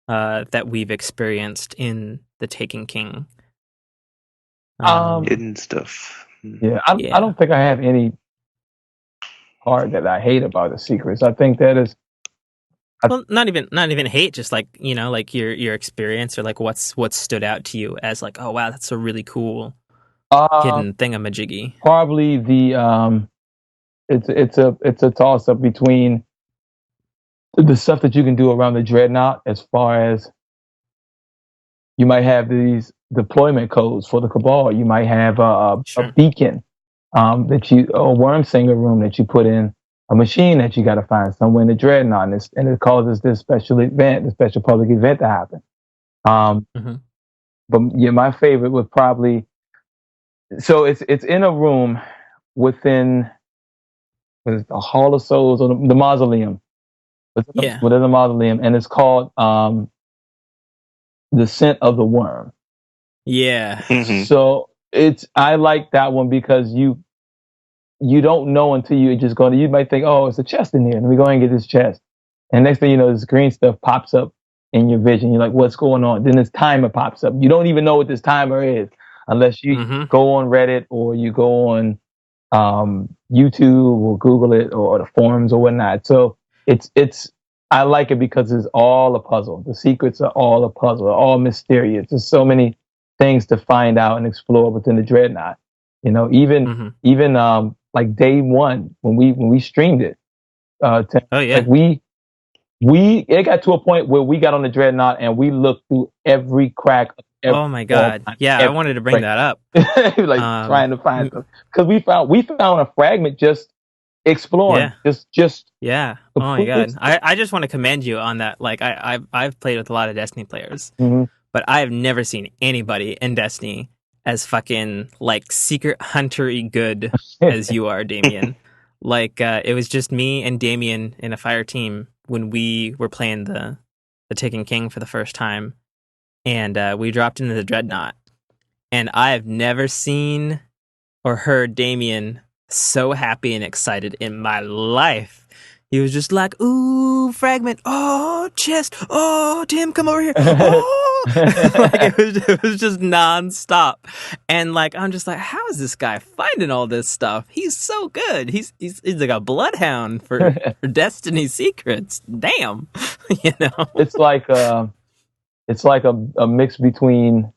Speaker 4: that we've experienced in the Taken King.
Speaker 6: Hidden stuff.
Speaker 5: Yeah, I don't think I have any part that I hate about the secrets. I think that is
Speaker 4: well, not even hate, just like like your experience or like what's stood out to you as like, oh wow, that's a really cool hidden thingamajiggy.
Speaker 5: Probably the it's a toss up between the stuff that you can do around the Dreadnaught, as far as you might have these deployment codes for the Cabal. You might have a beacon a worm singer room that you put in, a machine that you got to find somewhere in the Dreadnought, and it causes this special event, this special public event to happen. But yeah, my favorite would probably, so it's in a room within the Hall of Souls or the mausoleum. Within the mausoleum, and it's called the Scent of the Worm.
Speaker 4: Yeah.
Speaker 5: So I like that one because you don't know until you just go. You might think, oh, it's a chest in here. Let me go and get this chest. And next thing you know, this green stuff pops up in your vision. You're like, what's going on? Then this timer pops up. You don't even know what this timer is unless you go on Reddit or you go on YouTube or Google it or the forums or whatnot. So I like it because it's all a puzzle. The secrets are all a puzzle, all mysterious. There's so many things to find out and explore within the Dreadnaught. Even like day one when we streamed it. Like it got to a point where we got on the Dreadnought and we looked through every crack.
Speaker 4: Oh my god! Yeah, I wanted to bring that up.
Speaker 5: Trying to find them because we found a fragment just exploring.
Speaker 4: Yeah. Oh my god! I just want to commend you on that. Like I've played with a lot of Destiny players, but I have never seen anybody in Destiny as fucking like secret hunter-y good as you are, Damian. Like it was just me and Damian in a fire team when we were playing the Taken King for the first time, and we dropped into the Dreadnought, And I have never seen or heard Damian so happy and excited in my life. He was just like, ooh, fragment, oh, chest, oh, Tim, come over here, oh. Like, it was just nonstop. And like, I'm just like, how is this guy finding all this stuff? He's so good. He's like a bloodhound for Destiny secrets. Damn. You know?
Speaker 5: It's like a mix between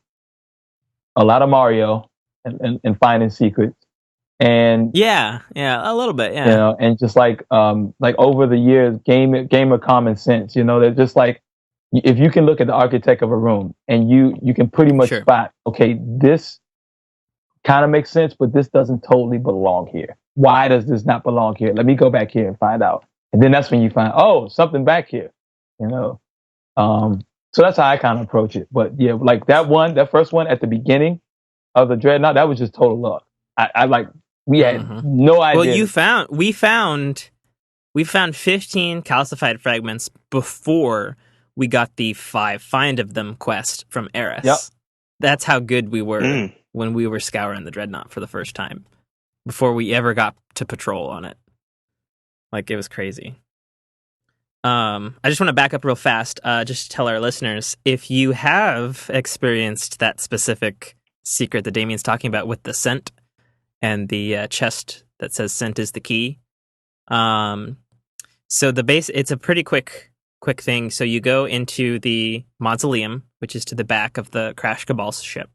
Speaker 5: a lot of Mario and finding secrets. And
Speaker 4: yeah, a little bit, yeah.
Speaker 5: You know, and just like over the years, game of common sense. You know, they're just like, if you can look at the architect of a room and you can pretty much spot, okay, this kind of makes sense, but this doesn't totally belong here. Why does this not belong here? Let me go back here and find out. And then that's when you find, oh, something back here. You know, so that's how I kind of approach it. But yeah, like that first one at the beginning of the Dreadnaught, that was just total luck. We had no idea.
Speaker 4: Well, we found 15 calcified fragments before we got the 5 find of them quest from Eris.
Speaker 5: Yep.
Speaker 4: That's how good we were when we were scouring the Dreadnaught for the first time, before we ever got to patrol on it. Like, it was crazy. I just want to back up real fast, just to tell our listeners, if you have experienced that specific secret that Damian's talking about with the scent, and the chest that says "scent is the key." So the base, it's a pretty quick thing. So you go into the mausoleum, which is to the back of the Crash Cabal ship,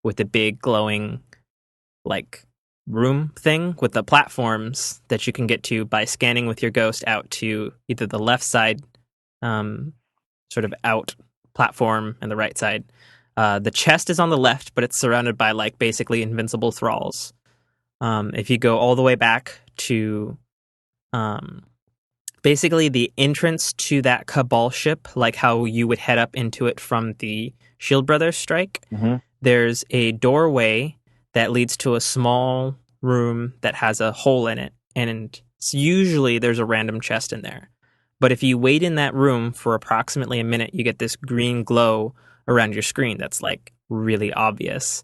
Speaker 4: with the big glowing, like, room thing with the platforms that you can get to by scanning with your ghost out to either the left side, sort of out platform, and the right side. The chest is on the left, but it's surrounded by, like, basically invincible thralls. If you go all the way back to basically the entrance to that Cabal ship, like how you would head up into it from the Shield Brothers strike, there's a doorway that leads to a small room that has a hole in it, and usually there's a random chest in there. But if you wait in that room for approximately a minute, you get this green glow around your screen that's, like, really obvious.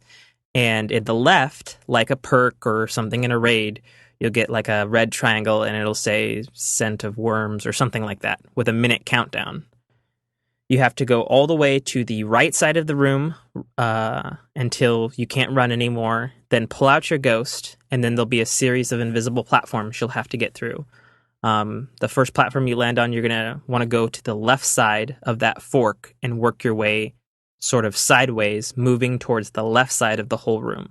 Speaker 4: And at the left, like a perk or something in a raid, you'll get like a red triangle and it'll say scent of worms or something like that with a minute countdown. You have to go all the way to the right side of the room until you can't run anymore. Then pull out your ghost, and then there'll be a series of invisible platforms you'll have to get through. The first platform you land on, you're going to want to go to the left side of that fork and work your way sort of sideways, moving towards the left side of the whole room.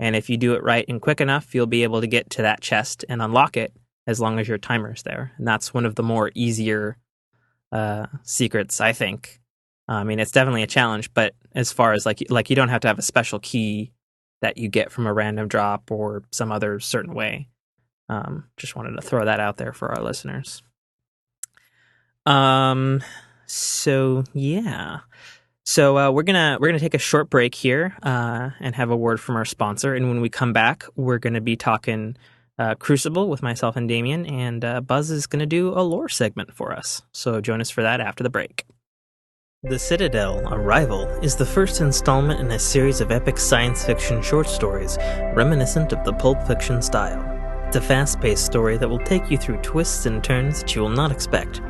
Speaker 4: And if you do it right and quick enough, you'll be able to get to that chest and unlock it as long as your timer's there. And that's one of the more easier secrets, I think. I mean, it's definitely a challenge, but as far as like you don't have to have a special key that you get from a random drop or some other certain way. Just wanted to throw that out there for our listeners. So yeah. So we're gonna take a short break here and have a word from our sponsor. And when we come back, we're gonna be talking Crucible with myself and Damian, and Buzz is gonna do a lore segment for us. So join us for that after the break. The Citadel, Arrival, is the first installment in a series of epic science fiction short stories reminiscent of the Pulp Fiction style. It's a fast-paced story that will take you through twists and turns that you will not expect,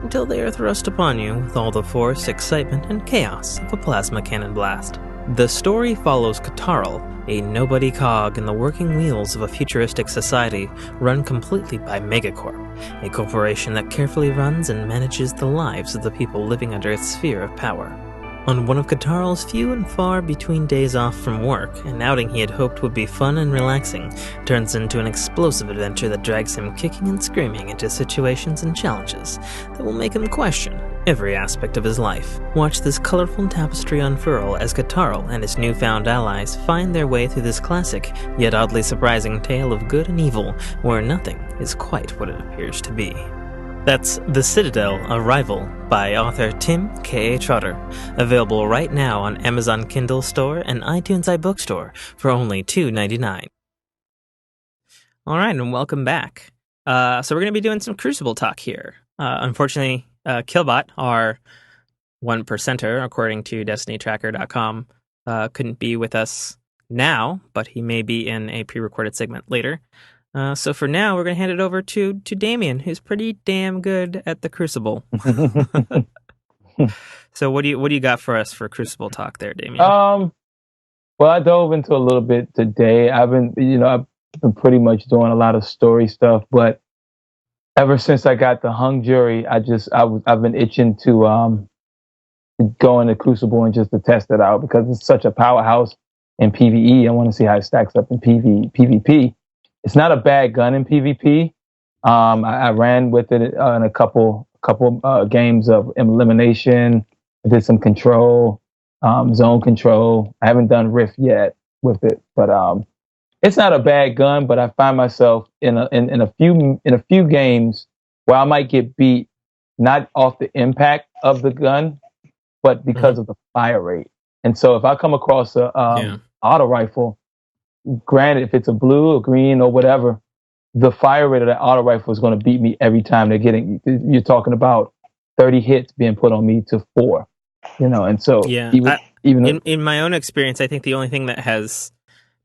Speaker 4: until they are thrust upon you with all the force, excitement, and chaos of a plasma cannon blast. The story follows Katarl, a nobody cog in the working wheels of a futuristic society run completely by Megacorp, a corporation that carefully runs and manages the lives of the people living under its sphere of power. On one of Katarl's few and far between days off from work, an outing he had hoped would be fun and relaxing turns into an explosive adventure that drags him kicking and screaming into situations and challenges that will make him question every aspect of his life. Watch this colorful tapestry unfurl as Katarl and his newfound allies find their way through this classic, yet oddly surprising tale of good and evil, where nothing is quite what it appears to be. That's The Citadel, Arrival by author Tim K.A. Trotter, available right now on Amazon Kindle Store and iTunes iBookstore for only $2.99. All right, and welcome back. So we're going to be doing some Crucible talk here. Unfortunately, Killbot, our 1%er, according to DestinyTracker.com, couldn't be with us now, but he may be in a pre-recorded segment later. So for now, we're going to hand it over to Damian, who's pretty damn good at the Crucible. So what do you got for us for Crucible talk there, Damian?
Speaker 5: Well, I dove into a little bit today. I've been pretty much doing a lot of story stuff, but ever since I got the hung jury, I've been itching to go into Crucible and just to test it out because it's such a powerhouse in PvE. I want to see how it stacks up in PvP. It's not a bad gun in PvP. I ran with it in a couple games of elimination. I did some control. Zone control. I haven't done Rift yet with it, but it's not a bad gun. But I find myself in a few games where I might get beat not off the impact of the gun, but because of the fire rate. And so if I come across a auto rifle, granted if it's a blue or green or whatever, the fire rate of that auto rifle is going to beat me every time they're getting. You're talking about 30 hits being put on me to 4. And so even
Speaker 4: in my own experience, I think the only thing that has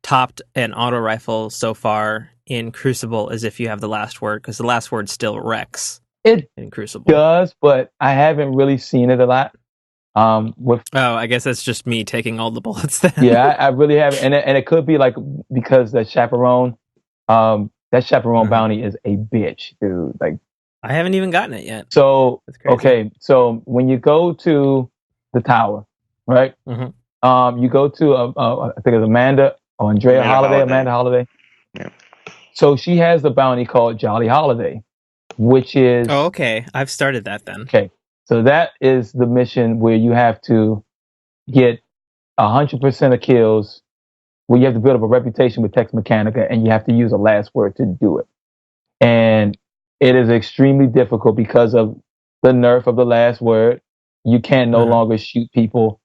Speaker 4: topped an auto rifle so far in Crucible is if you have the last word, because the last word still wrecks.
Speaker 5: It
Speaker 4: in Crucible
Speaker 5: does, but I haven't really seen it a lot.
Speaker 4: I guess that's just me taking all the bullets then.
Speaker 5: Yeah, I really haven't, and it could be like because that chaperone bounty is a bitch, dude. Like
Speaker 4: I haven't even gotten it yet.
Speaker 5: So okay, so when you go to the tower, right? You go to I think it's Amanda Holiday.
Speaker 6: Yeah.
Speaker 5: So she has the bounty called Jolly Holiday, which is
Speaker 4: okay. I've started that then.
Speaker 5: Okay, so that is the mission where you have to get 100% of kills. Where you have to build up a reputation with Tex Mechanica, and you have to use a last word to do it. And it is extremely difficult because of the nerf of the last word. You can no longer shoot people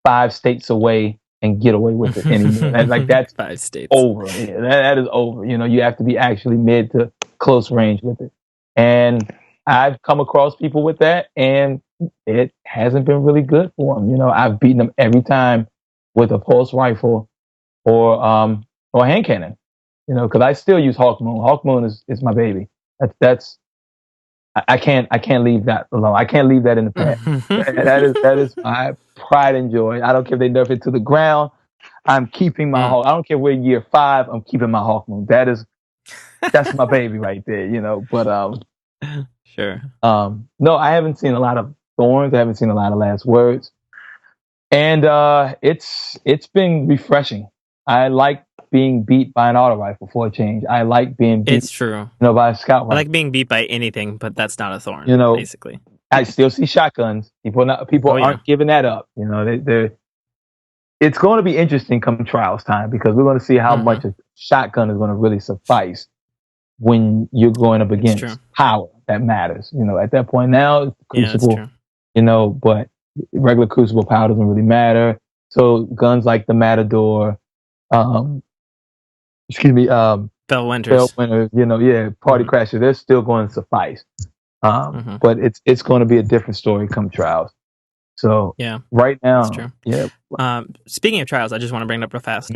Speaker 5: 5 states away and get away with it anymore. That's
Speaker 4: 5 states
Speaker 5: over. Yeah, that is over. You have to be actually mid to close range with it. And I've come across people with that, and it hasn't been really good for them. I've beaten them every time with a pulse rifle or hand cannon. Because I still use Hawk Moon. Hawk Moon is my baby. That's I can't leave that alone. I can't leave that in the past. that is my pride and joy. I don't care if they nerf it to the ground. I'm keeping my Hawk. I don't care where year 5. I'm keeping my Hawk Moon. That's my baby right there. But
Speaker 4: sure.
Speaker 5: No, I haven't seen a lot of Thorns. I haven't seen a lot of last words, and it's been refreshing. I like being beat by an auto rifle for a change. I like being beat.
Speaker 4: It's true.
Speaker 5: By a scout rifle.
Speaker 4: I like being beat by anything, but that's not a Thorn. Basically,
Speaker 5: I still see shotguns. People aren't giving that up. It's going to be interesting come trials time because we're going to see how much a shotgun is going to really suffice when you're going up against power that matters. At that point now, it's Crucible. But regular Crucible power doesn't really matter. So guns like the Matador.
Speaker 4: Fell Winters,
Speaker 5: Party Crasher, they're still going to suffice. But it's going to be a different story come trials. So right now,
Speaker 4: that's true. Speaking of trials, I just want to bring it up real fast.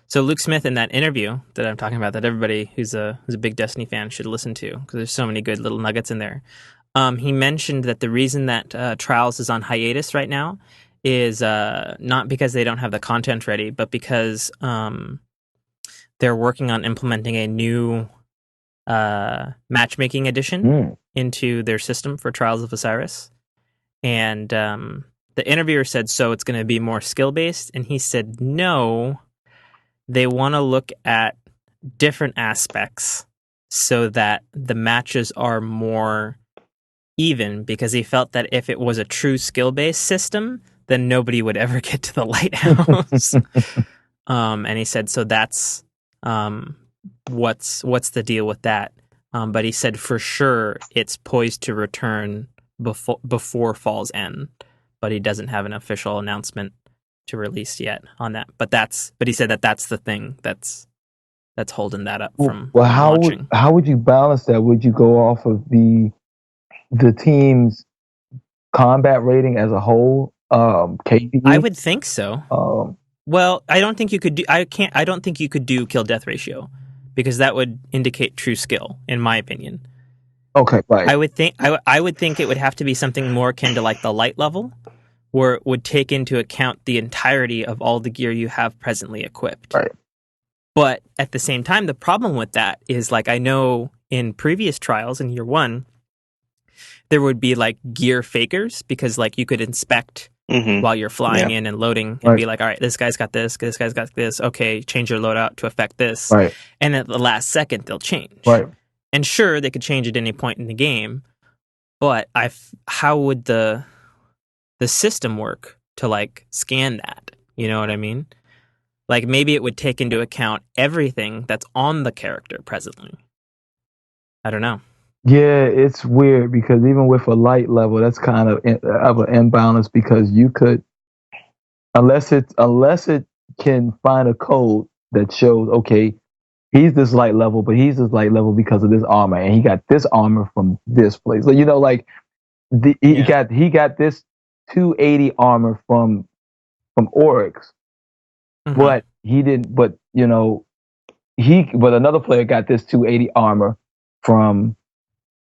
Speaker 4: So Luke Smith in that interview that I'm talking about, that everybody who's a big Destiny fan should listen to because there's so many good little nuggets in there. He mentioned that the reason that Trials is on hiatus right now is not because they don't have the content ready, but because they're working on implementing a new matchmaking edition into their system for Trials of Osiris. And the interviewer said, so it's going to be more skill-based? And he said, no, they want to look at different aspects so that the matches are more even, because he felt that if it was a true skill-based system, then nobody would ever get to the lighthouse. And he said, so that's what's the deal with that? But he said for sure it's poised to return before Fall's End, but he doesn't have an official announcement to release yet on that. But he said that's the thing that's holding that up from launching.
Speaker 5: How would you balance that? Would you go off of the team's combat rating as a whole? KPE?
Speaker 4: I would think so. Well, I don't think you could do. I don't think you could do kill death ratio because that would indicate true skill, in my opinion.
Speaker 5: Okay, right.
Speaker 4: I would think. I would think it would have to be something more akin to like the light level, where it would take into account the entirety of all the gear you have presently equipped.
Speaker 5: Right.
Speaker 4: But at the same time, the problem with that is like I know in previous trials in year 1, there would be like gear fakers because like you could inspect while you're flying in and loading and be like, all right, this guy's got this guy's got this. Okay, change your loadout to affect this.
Speaker 5: Right.
Speaker 4: And at the last second, they'll change.
Speaker 5: Right.
Speaker 4: And sure, they could change at any point in the game, but how would the system work to like scan that? You know what I mean? Like maybe it would take into account everything that's on the character presently. I don't know.
Speaker 5: Yeah, it's weird because even with a light level, that's kind of an imbalance because you could, unless it can find a code that shows, okay, he's this light level, but he's this light level because of this armor, and he got this armor from this place. So like he got this 280 armor from Oryx, but he didn't. But but another player got this 280 armor from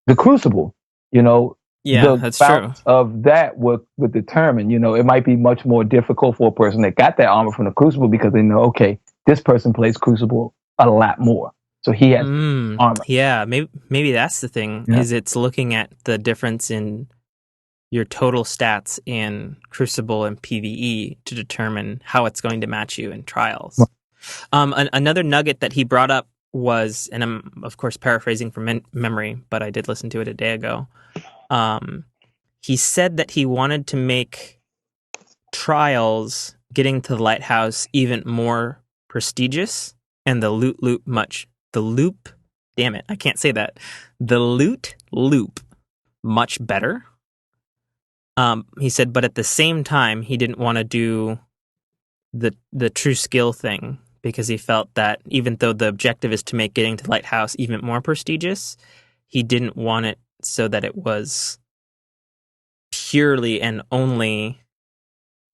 Speaker 5: the Crucible.
Speaker 4: Yeah, that's true.
Speaker 5: Of that would determine. It might be much more difficult for a person that got that armor from the Crucible because they know, okay, this person plays Crucible a lot more, so he has armor.
Speaker 4: Yeah, maybe that's the thing.
Speaker 5: Yeah.
Speaker 4: Is it's looking at the difference in your total stats in Crucible and PvE to determine how it's going to match you in trials. Another nugget that he brought up was, and I'm of course paraphrasing from memory, but I did listen to it a day ago. He said that he wanted to make trials getting to the lighthouse even more prestigious and the loot much better. He said, but at the same time, he didn't want to do the true skill thing because he felt that even though the objective is to make getting to the lighthouse even more prestigious, he didn't want it so that it was purely and only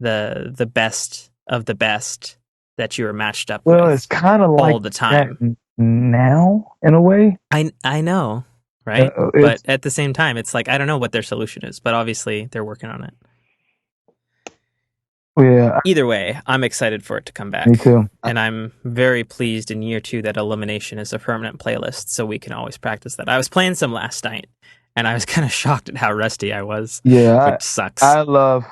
Speaker 4: the best of the best that you were matched up with.
Speaker 5: Well, it's kind of like
Speaker 4: all the time
Speaker 5: now, in a way.
Speaker 4: I know, right? But at the same time, it's like I don't know what their solution is, but obviously they're working on it.
Speaker 5: Yeah.
Speaker 4: Either way, I'm excited for it to come back.
Speaker 5: Me too.
Speaker 4: And I'm very pleased in year 2 that Elimination is a permanent playlist, so we can always practice that. I was playing some last night, and I was kind of shocked at how rusty I was.
Speaker 5: Yeah,
Speaker 4: which sucks.
Speaker 5: I love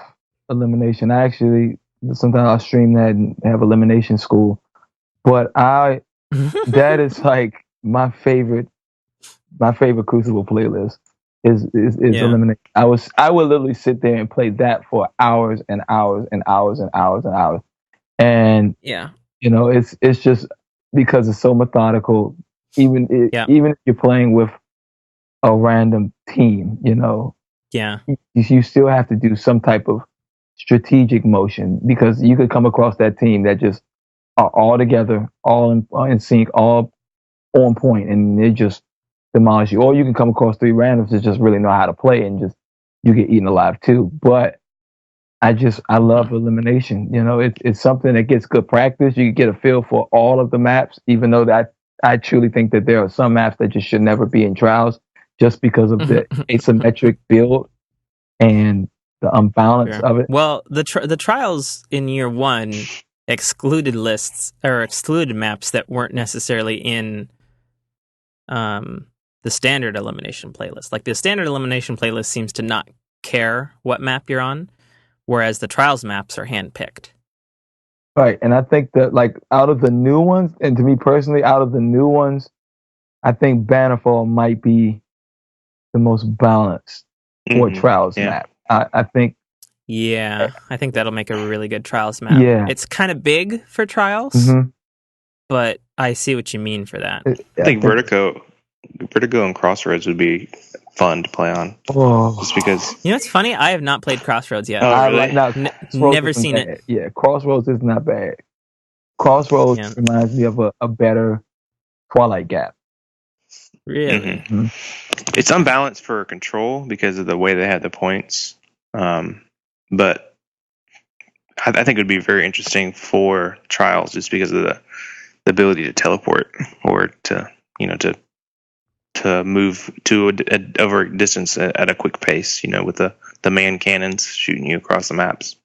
Speaker 5: Elimination. I actually sometimes I'll stream that and have Elimination School, but that is like my favorite Crucible playlist. Is Elimination. I would literally sit there and play that for hours and hours and hours and hours and hours. And it's just because it's so methodical. Even if you're playing with a random team, you still have to do some type of strategic motion because you could come across that team that just are all together, all in sync, all on point, and they just demolish you. Or you can come across 3 randoms that just really know how to play and just you get eaten alive too. But I love Elimination. It's something that gets good practice. You get a feel for all of the maps, even though that I truly think that there are some maps that just should never be in trials just because of the asymmetric build and the unbalance of it.
Speaker 4: Well, the trials in year 1 excluded lists or excluded maps that weren't necessarily in the standard elimination playlist. Like the standard elimination playlist seems to not care what map you're on, whereas the trials maps are handpicked.
Speaker 5: Right, and I think that like out of the new ones, and to me personally, out of the new ones, I think Bannerfall might be the most balanced for trials map. I think.
Speaker 4: Yeah, I think that'll make a really good trials map.
Speaker 5: Yeah,
Speaker 4: it's kind of big for trials, but I see what you mean for that.
Speaker 6: I think Vertigo and Crossroads would be fun to play on. Just because
Speaker 4: it's funny. I have not played Crossroads yet.
Speaker 6: Oh, really?
Speaker 4: Never seen it.
Speaker 5: Yeah, Crossroads is not bad. Crossroads reminds me of a better Twilight Gap.
Speaker 4: Really?
Speaker 6: It's unbalanced for Control because of the way they had the points. But I think it would be very interesting for trials, just because of the ability to teleport or to move to over a distance at a quick pace. With the man cannons shooting you across the maps.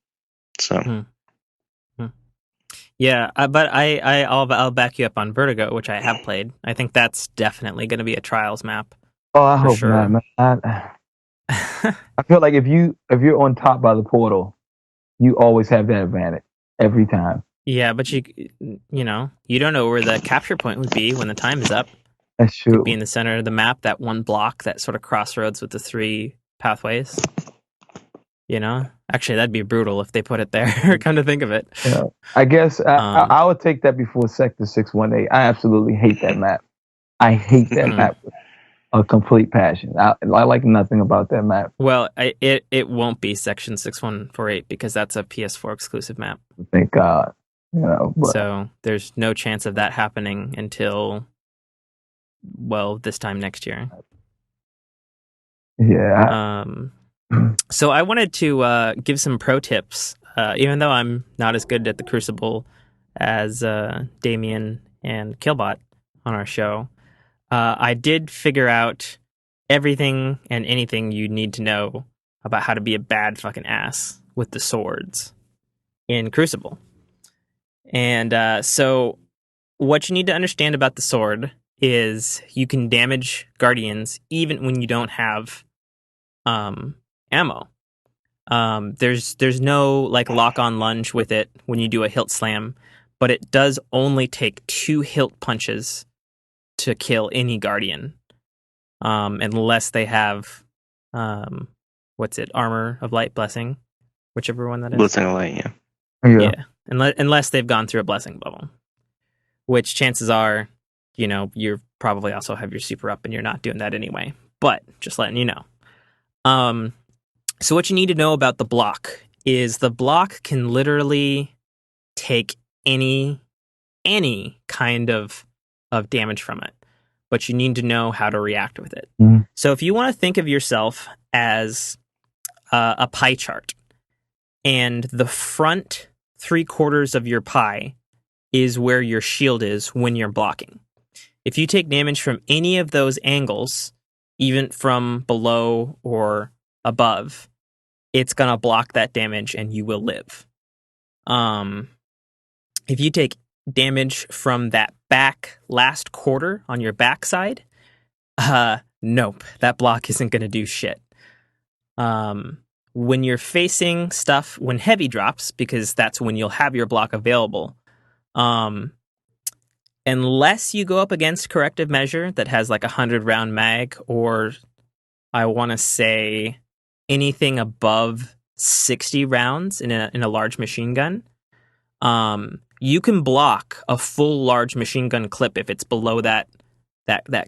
Speaker 6: So.
Speaker 4: Yeah, but I'll back you up on Vertigo, which I have played. I think that's definitely going to be a trials map.
Speaker 5: Oh, I
Speaker 4: for
Speaker 5: hope
Speaker 4: sure.
Speaker 5: not, man. I feel like if you're on top by the portal, you always have that advantage every time.
Speaker 4: Yeah, but you don't know where the capture point would be when the time is up.
Speaker 5: That's
Speaker 4: It
Speaker 5: true.
Speaker 4: could be in the center of the map, that one block, that sort of crossroads with the 3 pathways. Actually, that'd be brutal if they put it there. Come to think of it.
Speaker 5: Yeah. I guess I would take that before Sector 618. I absolutely hate that map. I hate that map with a complete passion. I like nothing about that map.
Speaker 4: Well, it won't be Section 6148 because that's a PS4 exclusive map.
Speaker 5: Thank God. But,
Speaker 4: so there's no chance of that happening until, this time next year.
Speaker 5: Yeah.
Speaker 4: So I wanted to give some pro tips, even though I'm not as good at the Crucible as Damian and Killbot on our show. I did figure out everything and anything you need to know about how to be a bad fucking ass with the swords in Crucible. And so what you need to understand about the sword is you can damage Guardians even when you don't have ammo. There's no lock-on lunge with it when you do a hilt slam, but it does only take 2 hilt punches to kill any Guardian, unless they have Armor of Light, Blessing, whichever one that is.
Speaker 6: Blessing of Light,
Speaker 4: yeah. Unless they've gone through a Blessing bubble, which chances are, you probably also have your super up and you're not doing that anyway. But just letting you know. So what you need to know about the block is the block can literally take any kind of damage from it, but you need to know how to react with it. So if you want to think of yourself as a pie chart, and the front 3/4 of your pie is where your shield is when you're blocking. If you take damage from any of those angles, even from below or above, it's going to block that damage and you will live. If you take damage from that back last quarter on your backside, nope, that block isn't going to do shit. When you're facing stuff, when heavy drops, because that's when you'll have your block available, unless you go up against corrective measure that has 100 round mag, or I want to say anything above 60 rounds in a large machine gun, you can block a full large machine gun clip if it's below that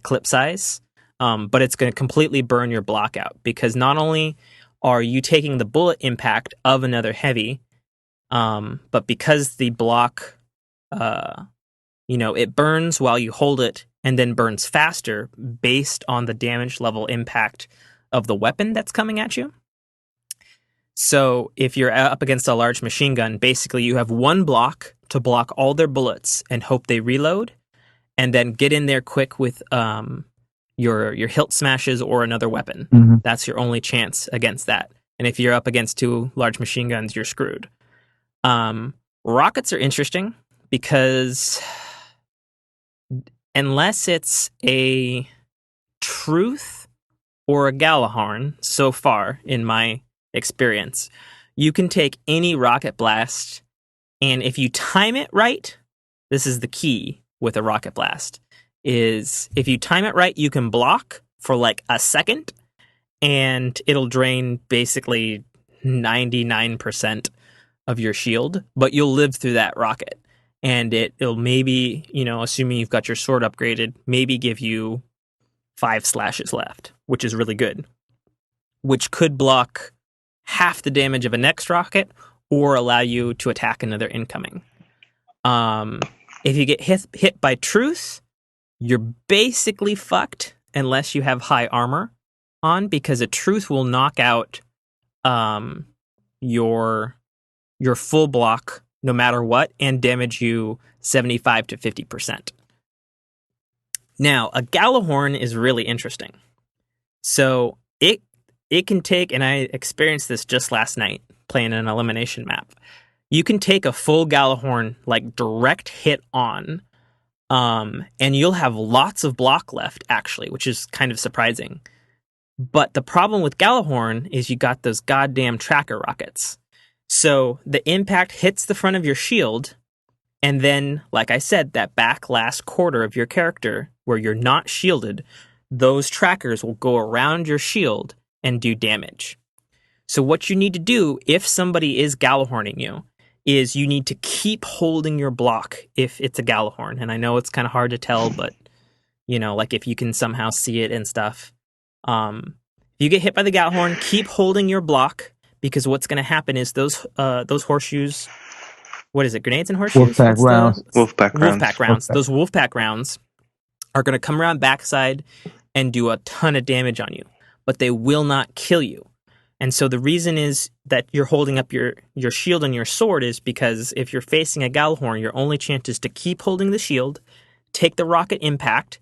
Speaker 4: clip size, but it's going to completely burn your block out, because not only are you taking the bullet impact of another heavy, but because the block, it burns while you hold it and then burns faster based on the damage level impact of the weapon that's coming at you. So if you're up against a large machine gun, basically you have one block to block all their bullets and hope they reload, and then get in there quick with your hilt smashes or another weapon.
Speaker 5: Mm-hmm.
Speaker 4: That's your only chance against that. And if you're up against 2 large machine guns, you're screwed. Rockets are interesting because unless it's a Truth or a Galahorn, so far in my experience, you can take any rocket blast, and if you time it right, this is the key with a rocket blast, is if you time it right, you can block for a second, and it'll drain basically 99% of your shield, but you'll live through that rocket. And it'll maybe, assuming you've got your sword upgraded, maybe give you 5 slashes left, which is really good, which could block half the damage of a next rocket or allow you to attack another incoming. If you get hit by Truth, you're basically fucked unless you have high armor on, because a Truth will knock out your your full block no matter what and damage you 75 to 50%. Now, a Gallahorn is really interesting. So it can take, and I experienced this just last night playing an elimination map. You can take a full Gallahorn, like direct hit on, and you'll have lots of block left, actually, which is kind of surprising. But the problem with Gallahorn is you got those goddamn tracker rockets. So the impact hits the front of your shield, and then, like I said, that back last quarter of your character where you're not shielded, those trackers will go around your shield and do damage. So what you need to do if somebody is Gallahorning you is you need to keep holding your block if it's a Gallahorn. And I know it's kind of hard to tell, but, you know, like if you can somehow see it and stuff. If you get hit by the Gallahorn, keep holding your block, because what's going to happen is those horseshoes, what is it, grenades and horseshoes?
Speaker 5: Wolfpack rounds.
Speaker 6: Wolfpack rounds.
Speaker 4: Those Wolfpack rounds are going to come around backside and do a ton of damage on you, but they will not kill you. And so the reason is that you're holding up your shield and your sword is because if you're facing a Gallahorn, your only chance is to keep holding the shield, take the rocket impact.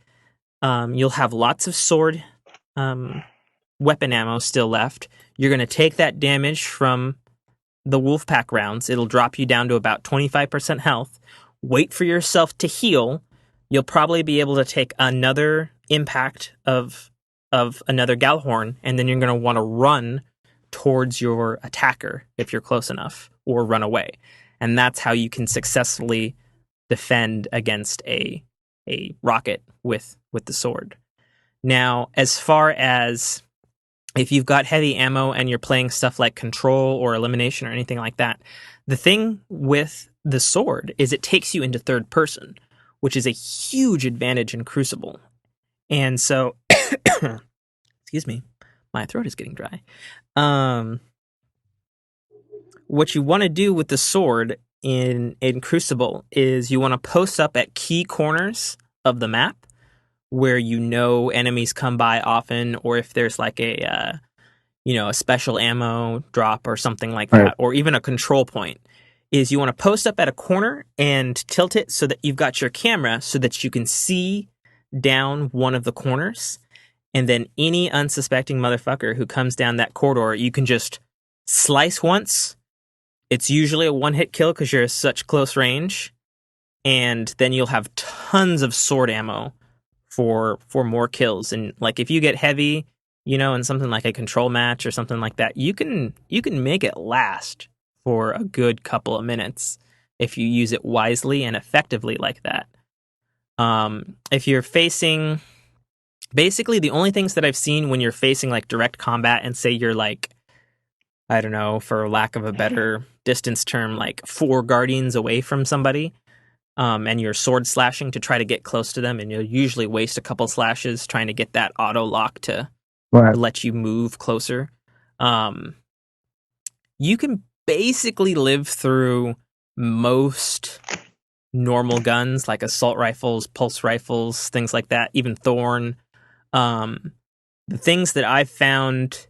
Speaker 4: You'll have lots of sword weapon ammo still left. You're going to take that damage from the Wolfpack rounds. It'll drop you down to about 25% health. Wait for yourself to heal. You'll probably be able to take another impact of another Gallahorn, and then you're going to want to run towards your attacker if you're close enough, or run away. And that's how you can successfully defend against a rocket with the sword. Now, as far as if you've got heavy ammo and you're playing stuff like Control or Elimination or anything like that, the thing with the sword is it takes you into third person, which is a huge advantage in Crucible. And so, excuse me, my throat is getting dry. What you want to do with the sword in Crucible is you want to post up at key corners of the map where you know enemies come by often, or if there's like a special ammo drop or something like that, or even a control point, is you want to post up at a corner and tilt it so that you've got your camera so that you can see down one of the corners, and then any unsuspecting motherfucker who comes down that corridor, you can just slice once. It's usually a one-hit kill because you're at such close range, and then you'll have tons of sword ammo for more kills. And like if you get heavy, in something like a control match or something like that, you can make it last for a good couple of minutes if you use it wisely and effectively like that. If you're facing, basically the only things that I've seen when you're facing like direct combat and say you're like, I don't know, for lack of a better distance term, like 4 guardians away from somebody, and you're sword slashing to try to get close to them, and you'll usually waste a couple slashes trying to get that auto lock to let you move closer. You can basically live through most normal guns like assault rifles, pulse rifles, things like that, even Thorn. The things that I've found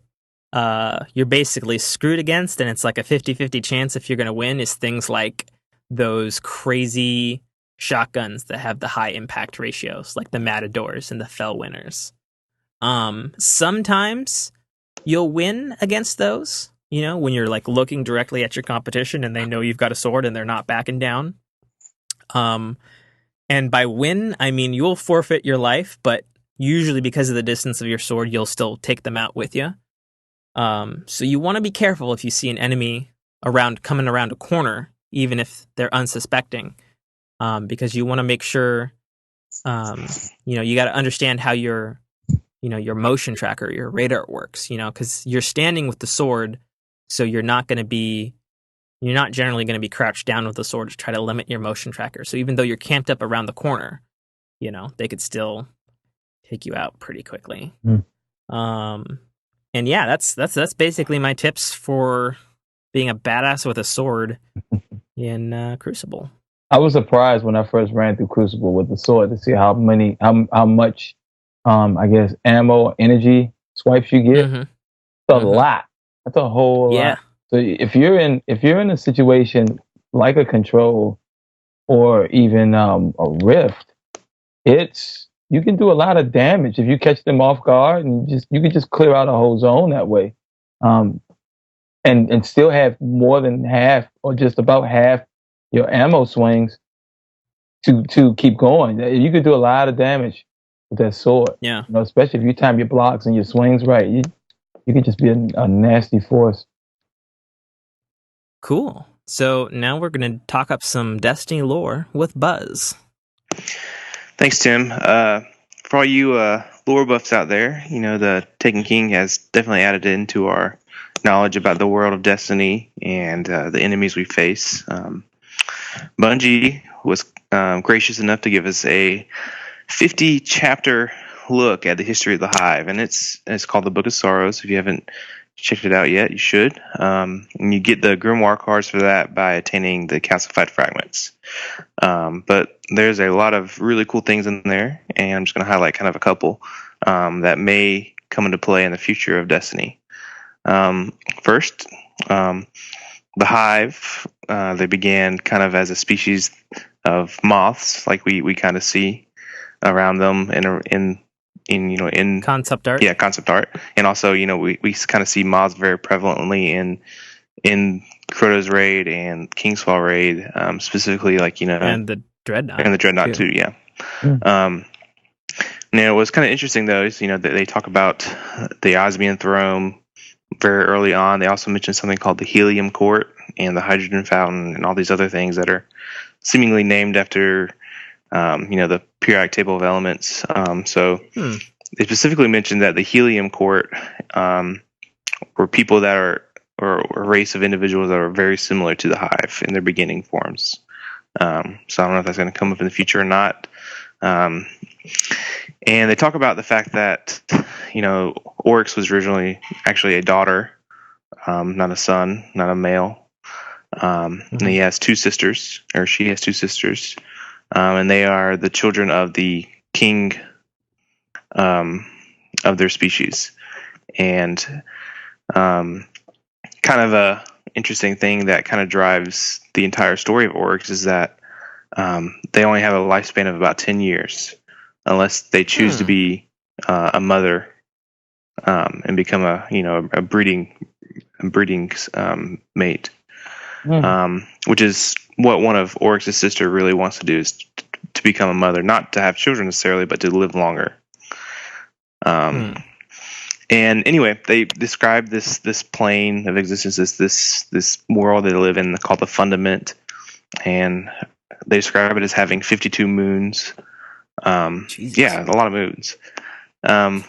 Speaker 4: you're basically screwed against, and it's like a 50-50 chance if you're going to win, is things like those crazy shotguns that have the high impact ratios, like the Matadors and the Fell Winners. Sometimes you'll win against those, when you're like looking directly at your competition and they know you've got a sword and they're not backing down. And by win, I mean you'll forfeit your life, but usually because of the distance of your sword, you'll still take them out with you. So you want to be careful if you see an enemy coming around a corner, even if they're unsuspecting, because you want to make sure, you got to understand how your motion tracker, your radar works, because you're standing with the sword, so you're not generally going to be crouched down with the sword to try to limit your motion tracker. So even though you're camped up around the corner, they could still take you out pretty quickly. And yeah, that's basically my tips for being a badass with a sword in Crucible.
Speaker 5: I was surprised when I first ran through Crucible with the sword to see how much, I guess, ammo, energy swipes you get.
Speaker 4: Mm-hmm.
Speaker 5: That's a lot. That's a whole lot. So if you're in a situation like a control or even a rift, you can do a lot of damage if you catch them off guard, and you can just clear out a whole zone that way, and still have more than half or just about half your ammo swings to keep going. You could do a lot of damage with that sword.
Speaker 4: Yeah.
Speaker 5: Especially if you time your blocks and your swings right. You could just be a nasty force.
Speaker 4: Cool. So now we're going to talk up some Destiny lore with Buzz.
Speaker 6: Thanks, Tim. For all you lore buffs out there, the Taken King has definitely added into our knowledge about the world of Destiny and the enemies we face. Bungie was gracious enough to give us a 50-chapter look at the history of the Hive, and it's called the Book of Sorrows. If you haven't checked it out yet, you should. And you get the Grimoire cards for that by attaining the calcified fragments. But there's a lot of really cool things in there, and I'm just going to highlight kind of a couple that may come into play in the future of Destiny. First, the Hive, they began kind of as a species of moths, like we kind of see around them in
Speaker 4: concept art.
Speaker 6: Yeah, concept art. And also, we kind of see moths very prevalently in Crota's raid and Kingsfall raid, specifically
Speaker 4: and the Dreadnaught.
Speaker 6: And the Dreadnaught too, yeah. Now, what's kind of interesting though is that they talk about the Osmian throne very early on. They also mention something called the Helium Court and the Hydrogen Fountain and all these other things that are seemingly named after the periodic table of elements. They specifically mentioned that the Helium Court were people that are, or a race of individuals that are very similar to the Hive in their beginning forms. So I don't know if that's going to come up in the future or not. And they talk about the fact that, Oryx was originally actually a daughter, not a son, not a male. And he has two sisters, or she has two sisters. And they are the children of the king of their species. And kind of a interesting thing that kind of drives the entire story of Oryx is that they only have a lifespan of about 10 years, unless they choose to be a mother and become a breeding mate. Which is what one of Oryx's sister really wants to do, is to become a mother, not to have children necessarily, but to live longer. And anyway, they describe this plane of existence as this world they live in called the Fundament, and they describe it as having 52 moons. Yeah, a lot of moons,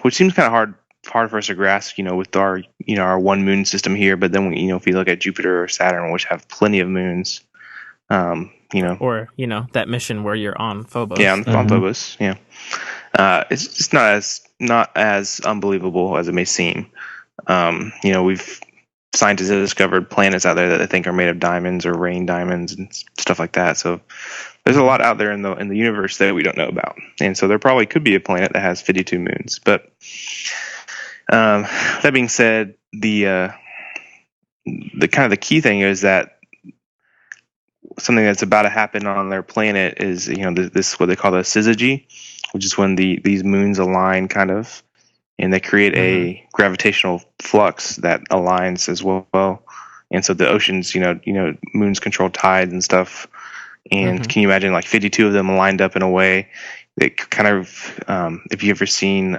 Speaker 6: which seems kind of hard for us to grasp, with our our one moon system here. But then if you look at Jupiter or Saturn, which have plenty of moons,
Speaker 4: or that mission where you're on Phobos.
Speaker 6: Yeah, on Phobos. Yeah, it's just not as unbelievable as it may seem. Scientists have discovered planets out there that they think are made of diamonds or rain diamonds and stuff like that. So there's a lot out there in the universe that we don't know about, and so there probably could be a planet that has 52 moons. But that being said, the kind of the key thing is that something that's about to happen on their planet is this what they call the syzygy, which is when these moons align kind of, and they create a gravitational flux that aligns as well. And so the oceans, moons control tides and stuff. And can you imagine 52 of them lined up in a way that kind of, if you've ever seen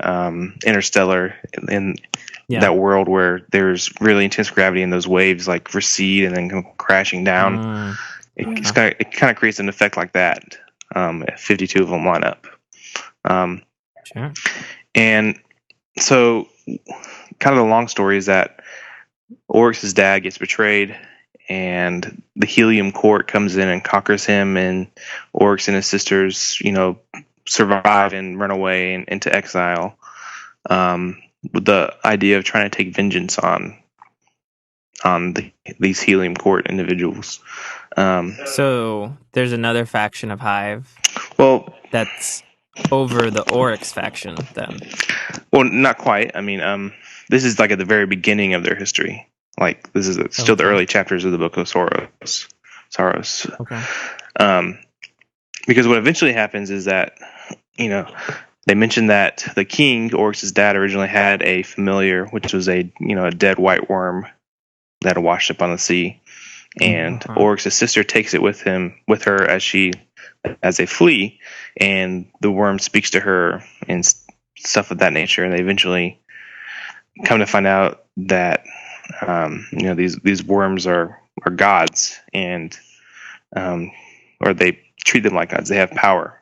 Speaker 6: Interstellar, in that world where there's really intense gravity and those waves recede and then come crashing down, it kind of creates an effect like that. If 52 of them line up.
Speaker 4: Sure.
Speaker 6: And so kind of the long story is that Oryx's dad gets betrayed, and the Helium Court comes in and conquers him, and Oryx and his sisters, survive and run away into exile, with the idea of trying to take vengeance on these Helium Court individuals.
Speaker 4: So there's another faction of Hive.
Speaker 6: Well,
Speaker 4: that's over the Oryx faction, then.
Speaker 6: Well, not quite. I mean, this is at the very beginning of their history. Like this is still the early chapters of the Book of Sorrows.
Speaker 4: Okay.
Speaker 6: Because what eventually happens is that, they mentioned that the king, Oryx's dad, originally had a familiar, which was a dead white worm that had washed up on the sea, and Oryx's sister takes it with her as they flee, and the worm speaks to her and stuff of that nature, and they eventually come to find out that these worms are gods, and or they treat them like gods. They have power.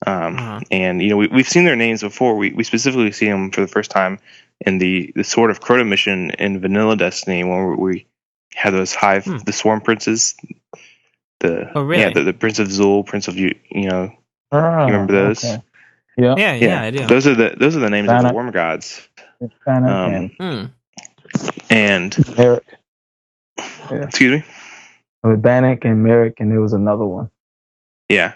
Speaker 6: And we've seen their names before. We specifically see them for the first time in the Sword of Crota mission in Vanilla Destiny, when we had those Hive, the Swarm Princes. The Prince of Zul, Prince of you remember those?
Speaker 5: Okay.
Speaker 4: Yeah, I do.
Speaker 6: Those are the names of the worm gods.
Speaker 5: And Merrick. Yeah.
Speaker 6: Excuse me.
Speaker 5: With Bannock and Merrick, and there was another one.
Speaker 6: Yeah.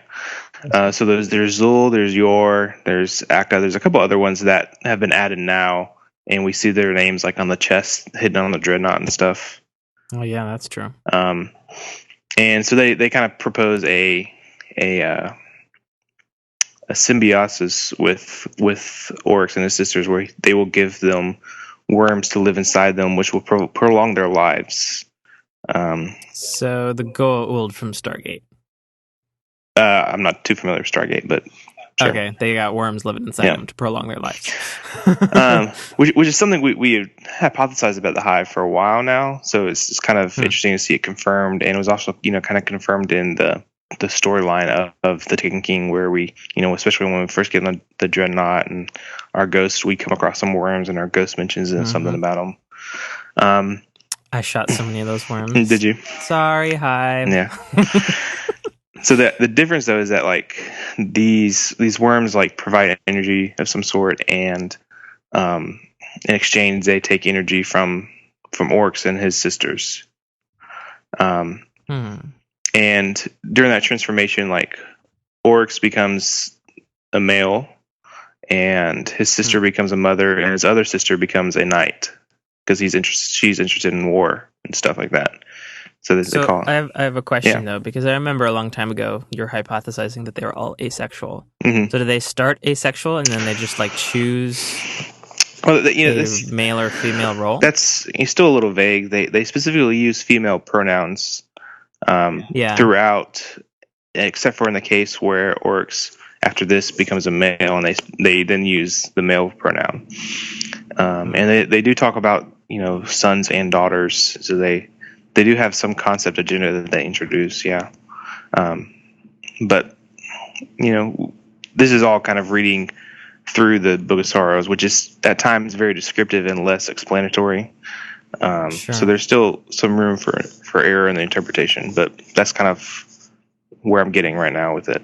Speaker 6: So there's Zul, there's Yor, there's Akka, there's a couple other ones that have been added now, and we see their names like on the chest, hidden on the Dreadnaught and stuff.
Speaker 4: Oh yeah, that's true.
Speaker 6: And so they kind of propose a symbiosis with Oryx and his sisters, where they will give them worms to live inside them, which will prolong their lives.
Speaker 4: So the Goa'uld from Stargate.
Speaker 6: I'm not too familiar with Stargate, but sure.
Speaker 4: Okay, they got worms living inside them to prolong their lives.
Speaker 6: Which is something we have hypothesized about the Hive for a while now. So it's kind of interesting to see it confirmed, and it was also kind of confirmed in the storyline of the Taken King, where we especially when we first get on the Dreadnaught and our ghosts, we come across some worms, and our ghost mentions something about them.
Speaker 4: I shot so many of those worms.
Speaker 6: Did you?
Speaker 4: Sorry, Hive.
Speaker 6: Yeah. So the difference though is that like these worms like provide energy of some sort, and in exchange they take energy from Oryx and his sisters. And during that transformation, like Oryx becomes a male, and his sister becomes a mother, and his other sister becomes a knight because she's interested in war and stuff like that. So
Speaker 4: I have a question though, because I remember a long time ago you're hypothesizing that they were all asexual. So do they start asexual and then they just like choose male or female role?
Speaker 6: That's still a little vague. They specifically use female pronouns throughout, except for in the case where Oryx after this becomes a male, and they then use the male pronoun. And they do talk about sons and daughters, so they do have some concept of gender that they introduce, but this is all kind of reading through the Book of Sorrows, which is at times very descriptive and less explanatory. So there's still some room for error in the interpretation, but that's kind of where I'm getting right now with it,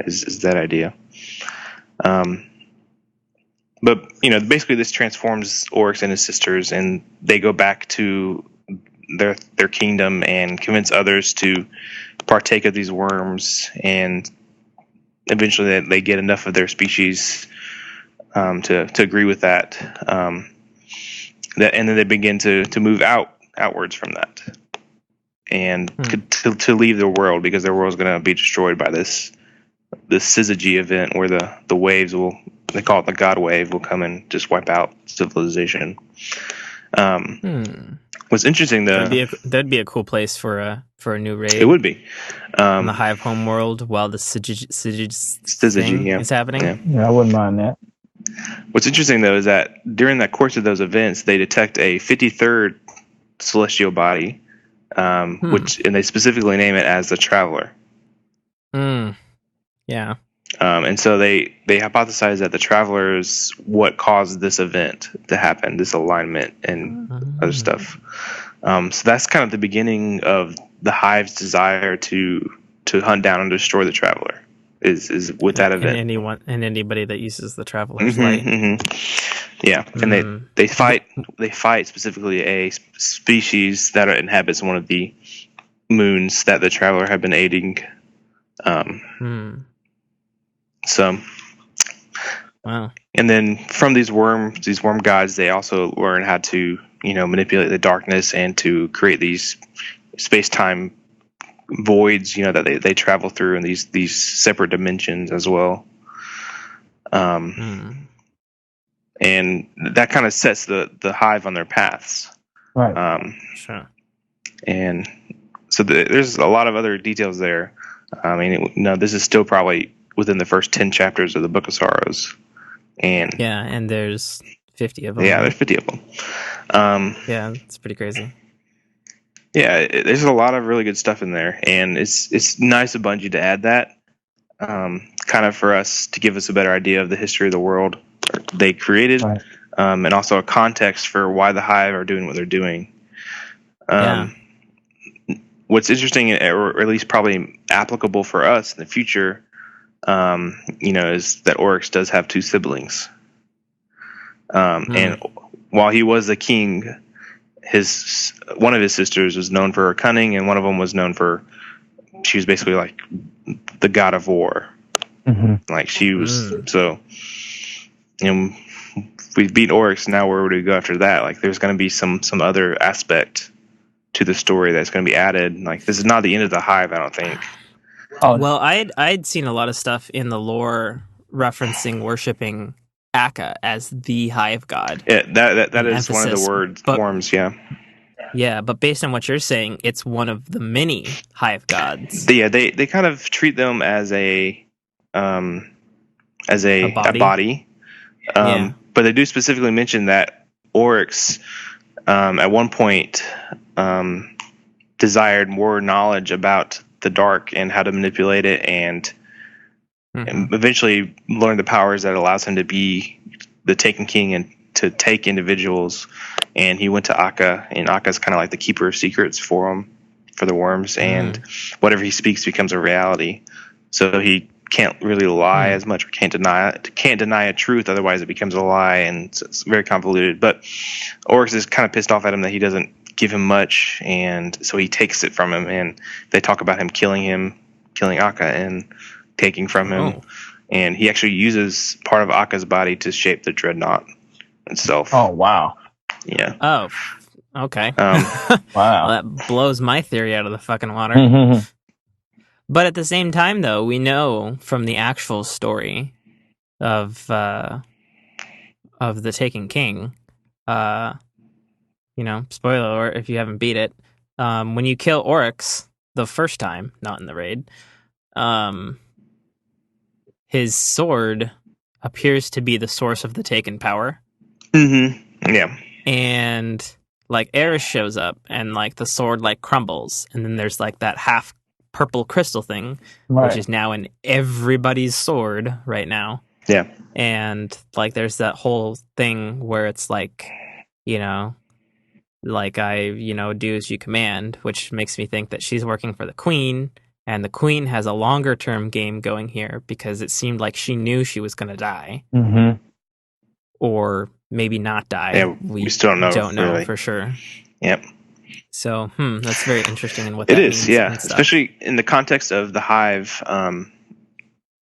Speaker 6: is that idea. But basically this transforms Oryx and his sisters, and they go back to their kingdom and convince others to partake of these worms, and eventually they get enough of their species to agree with that, and then they begin to move outwards from that, and to leave their world, because their world is going to be destroyed by this syzygy event where the waves they call it the God wave, will come and just wipe out civilization. What's interesting though,
Speaker 4: that'd be a cool place for a new raid.
Speaker 6: It would be
Speaker 4: in the Hive homeworld while the syzygy is happening.
Speaker 5: Yeah, I wouldn't mind that.
Speaker 6: What's interesting though is that during that course of those events, they detect a 53rd celestial body, and they specifically name it as the Traveler.
Speaker 4: Yeah.
Speaker 6: And so they hypothesize that the Traveler is what caused this event to happen, this alignment and other stuff. So that's kind of the beginning of the Hive's desire to hunt down and destroy the Traveler. Is with that event.
Speaker 4: And anybody that uses the Traveler's light.
Speaker 6: Yeah, and they fight specifically a species that inhabits one of the moons that the Traveler had been aiding. So,
Speaker 4: wow.
Speaker 6: And then from these worm gods, they also learn how to manipulate the darkness and to create these space-time voids, that they travel through in these separate dimensions as well. And that kind of sets the Hive on their paths.
Speaker 5: Right.
Speaker 4: Sure.
Speaker 6: And so there's a lot of other details there. I mean, this is still probably within the first 10 chapters of the Book of Sorrows. And
Speaker 4: and there's 50 of them.
Speaker 6: Yeah,
Speaker 4: right?
Speaker 6: there's 50 of them.
Speaker 4: Yeah, it's pretty crazy.
Speaker 6: Yeah, there's a lot of really good stuff in there, and it's nice of Bungie to add that, kind of for us to give us a better idea of the history of the world they created,
Speaker 5: Right.
Speaker 6: And also a context for why the Hive are doing what they're doing. What's interesting, or at least probably applicable for us in the future, is that Oryx does have 2 siblings. And while he was the king, one of his sisters was known for her cunning, and one of them was known for, she was basically like the god of war. Like she was, so, we beat Oryx, now where would we go after that? Like there's going to be some other aspect to the story that's going to be added. Like this is not the end of the Hive, I don't think.
Speaker 5: Oh,
Speaker 4: Well, I'd seen a lot of stuff in the lore referencing worshiping Akka as the Hive god.
Speaker 6: Yeah, that is one of
Speaker 4: Emphasis,
Speaker 6: the word
Speaker 4: but-
Speaker 6: forms, yeah.
Speaker 4: Yeah, but based on what you're saying, it's one of the many Hive gods.
Speaker 6: Yeah, they kind of treat them as a body.
Speaker 4: Yeah.
Speaker 6: But they do specifically mention that Oryx at one point desired more knowledge about the dark and how to manipulate it, and eventually learned the powers that allows him to be the Taken King and to take individuals. And he went to Akka, and Akka's kind of like the keeper of secrets for him, for the worms, and whatever he speaks becomes a reality. So he can't really lie as much, or can't deny a truth, otherwise it becomes a lie, and it's very convoluted. But Oryx is kind of pissed off at him that he doesn't give him much, and so he takes it from him, and they talk about him killing Akka and taking from him. And he actually uses part of Akka's body to shape the Dreadnaught itself.
Speaker 5: Oh, wow.
Speaker 6: Yeah.
Speaker 4: Oh, okay.
Speaker 5: Wow.
Speaker 4: Well, that blows my theory out of the fucking water. But at the same time, though, we know from the actual story of the Taken King, spoiler alert if you haven't beat it, when you kill Oryx the first time, not in the raid, his sword appears to be the source of the Taken power.
Speaker 6: Yeah.
Speaker 4: And like Eris shows up, and like the sword like crumbles, and then there's like that half purple crystal thing, which is now in everybody's sword right now.
Speaker 6: Yeah.
Speaker 4: And like there's that whole thing where it's like, like I, do as you command, which makes me think that she's working for the Queen, and the Queen has a longer term game going here because it seemed like she knew she was going to die. Or maybe not die.
Speaker 6: Yeah, we still don't know, really.
Speaker 4: For sure.
Speaker 6: Yep.
Speaker 4: So, that's very interesting in what
Speaker 6: it
Speaker 4: that
Speaker 6: is,
Speaker 4: means.
Speaker 6: yeah.
Speaker 4: And stuff.
Speaker 6: Especially in the context of the Hive, one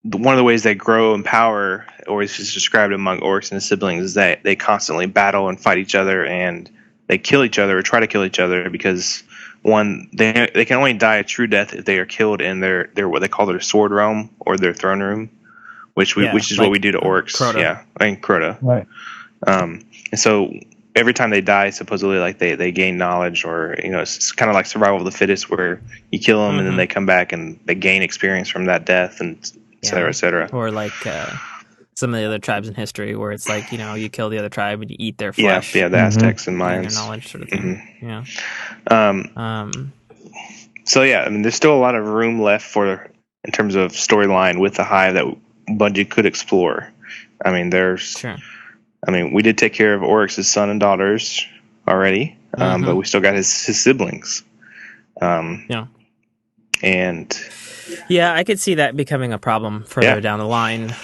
Speaker 6: of the ways they grow in power, or is described among Oryx and his siblings, is that they constantly battle and fight each other, and they kill each other or try to kill each other because they can only die a true death if they are killed in their what they call their sword realm or their throne room, which is like what we do to Oryx.
Speaker 4: Crota.
Speaker 6: Yeah, Crota.
Speaker 5: Right.
Speaker 6: And so every time they die, supposedly like they gain knowledge, or it's kind of like survival of the fittest, where you kill them and then they come back and they gain experience from that death, and et cetera, et cetera.
Speaker 4: Or like some of the other tribes in history, where it's like you kill the other tribe and you eat their flesh.
Speaker 6: Yeah, the Aztecs and
Speaker 4: Their
Speaker 6: Mayans.
Speaker 4: knowledge sort of thing. Yeah.
Speaker 6: So yeah, I mean, there's still a lot of room left in terms of storyline with the Hive that Bungie could explore. I mean,
Speaker 4: Sure.
Speaker 6: we did take care of Oryx's son and daughters already, but we still got his siblings.
Speaker 4: Yeah.
Speaker 6: And
Speaker 4: yeah, I could see that becoming a problem further down the line.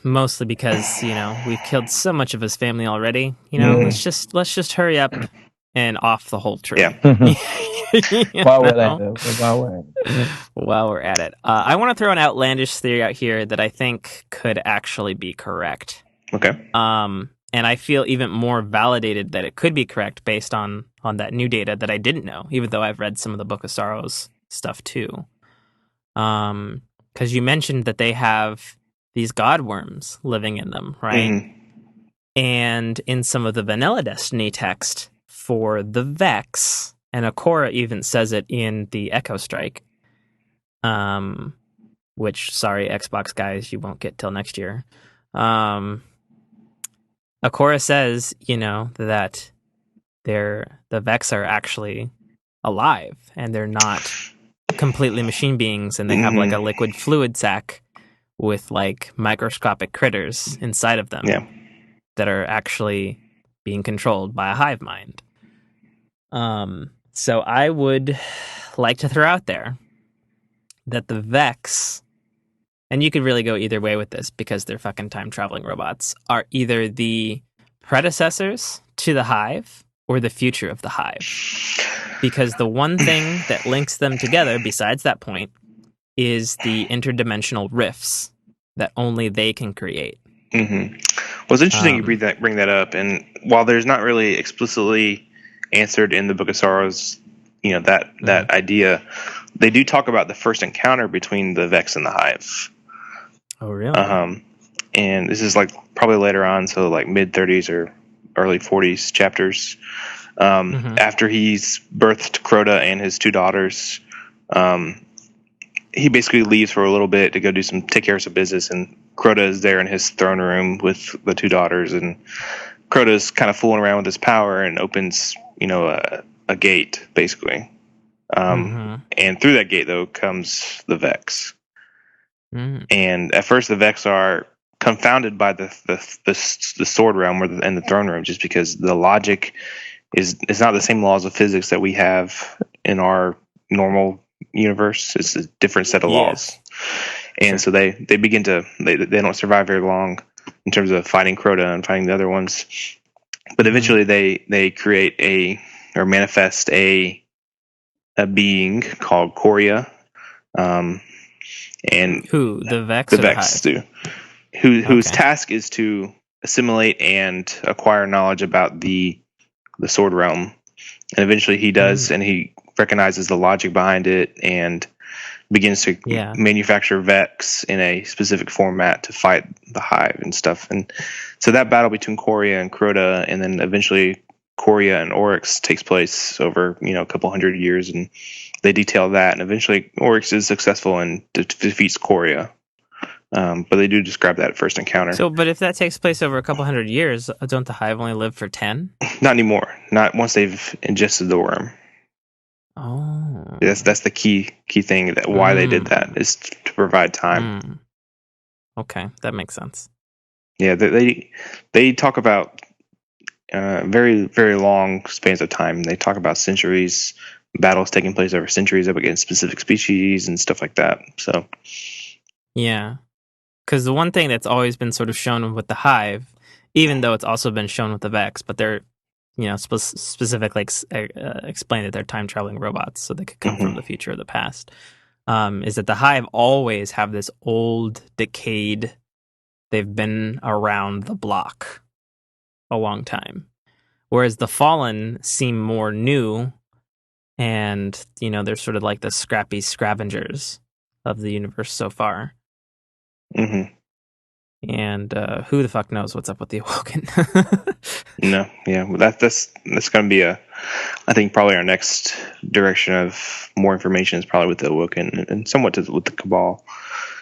Speaker 4: Mostly because we've killed so much of his family already. Let's just hurry up and off the whole tree.
Speaker 6: Yeah.
Speaker 5: While we're at it.
Speaker 4: I want to throw an outlandish theory out here that I think could actually be correct.
Speaker 6: Okay.
Speaker 4: And I feel even more validated that it could be correct based on that new data that I didn't know, even though I've read some of the Book of Sorrows stuff too. Because you mentioned that they have these god worms living in them, right?
Speaker 6: Mm-hmm.
Speaker 4: And in some of the vanilla Destiny text for the Vex, and Akora even says it in the Echo Strike, which, sorry, Xbox guys, you won't get till next year. Akora says, that the Vex are actually alive, and they're not completely machine beings, and they have like a liquid fluid sac with like microscopic critters inside of them that are actually being controlled by a hive mind. So I would like to throw out there that the Vex, and you could really go either way with this because they're fucking time-traveling robots, are either the predecessors to the Hive or the future of the Hive. Because the one thing that links them together, besides that point, is the interdimensional rifts that only they can create.
Speaker 6: Mm-hmm. Well, it's interesting you bring that up, and while there's not really explicitly answered in the Book of Sorrows, that idea, they do talk about the first encounter between the Vex and the Hive.
Speaker 4: Oh, really?
Speaker 6: And this is like probably later on, so like mid-30s or early 40s chapters. After he's birthed Crota and his two daughters, he basically leaves for a little bit to go take care of some business, and Crota is there in his throne room with the two daughters, and Crota's kind of fooling around with his power and opens, a gate, basically. And through that gate, though, comes the Vex. And at first, the Vex are confounded by the sword realm and the throne room, just because the logic is not the same laws of physics that we have in our normal universe. It's a different set of laws. And so they begin to they don't survive very long in terms of fighting Crota and fighting the other ones. But eventually they create or manifest a being called Coria. And
Speaker 4: who, the Vex?
Speaker 6: The Vex do. Whose task is to assimilate and acquire knowledge about the sword realm. And eventually he does, and he recognizes the logic behind it and begins to manufacture Vex in a specific format to fight the Hive and stuff. And so that battle between Coria and Crota, and then eventually Coria and Oryx takes place over, a couple hundred years, and they detail that. And eventually Oryx is successful and defeats Coria. But they do describe that first encounter.
Speaker 4: So, but if that takes place over a couple hundred years, don't the Hive only live for 10?
Speaker 6: Not anymore. Not once they've ingested the worm.
Speaker 4: Oh,
Speaker 6: that's the key thing that why they did that is to provide time.
Speaker 4: Okay, that makes sense.
Speaker 6: Yeah, they talk about very, very long spans of time. They talk about centuries, battles taking place over centuries up against specific species and stuff like that. So,
Speaker 4: yeah, because the one thing that's always been sort of shown with the Hive, even though it's also been shown with the Vex, but they're specifically explain that they're time-traveling robots, so they could come from the future or the past, is that the Hive always have this old, decayed, they've been around the block a long time. Whereas the Fallen seem more new, and, they're sort of like the scrappy scavengers of the universe so far. And who the fuck knows what's up with the Awoken?
Speaker 6: No, yeah, well, that's going to be I think probably our next direction of more information is probably with the Awoken and somewhat with the Cabal,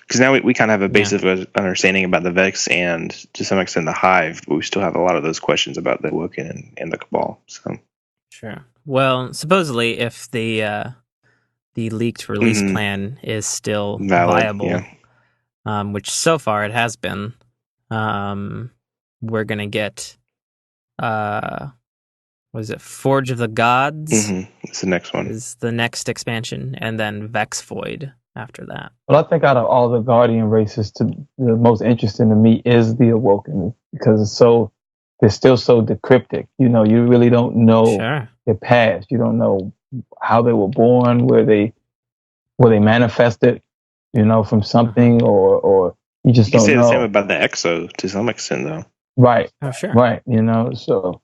Speaker 6: because now we kind of have a basic understanding about the Vex and to some extent the Hive, but we still have a lot of those questions about the Awoken and the Cabal. So
Speaker 4: sure. Well, supposedly, if the leaked release plan is still viable. Which so far it has been, we're going to get, Forge of the Gods?
Speaker 6: It's the next one.
Speaker 4: Is the next expansion, and then Vex Void after that.
Speaker 5: Well, I think out of all the Guardian races, the most interesting to me is the Awoken, because they're still so decryptic. You really don't know their past. You don't know how they were born, were they manifested, from something, or you just don't know.
Speaker 6: You can say the same about the Exo to some extent, though.
Speaker 5: Right.
Speaker 4: Oh, sure.
Speaker 5: Right. You know, so.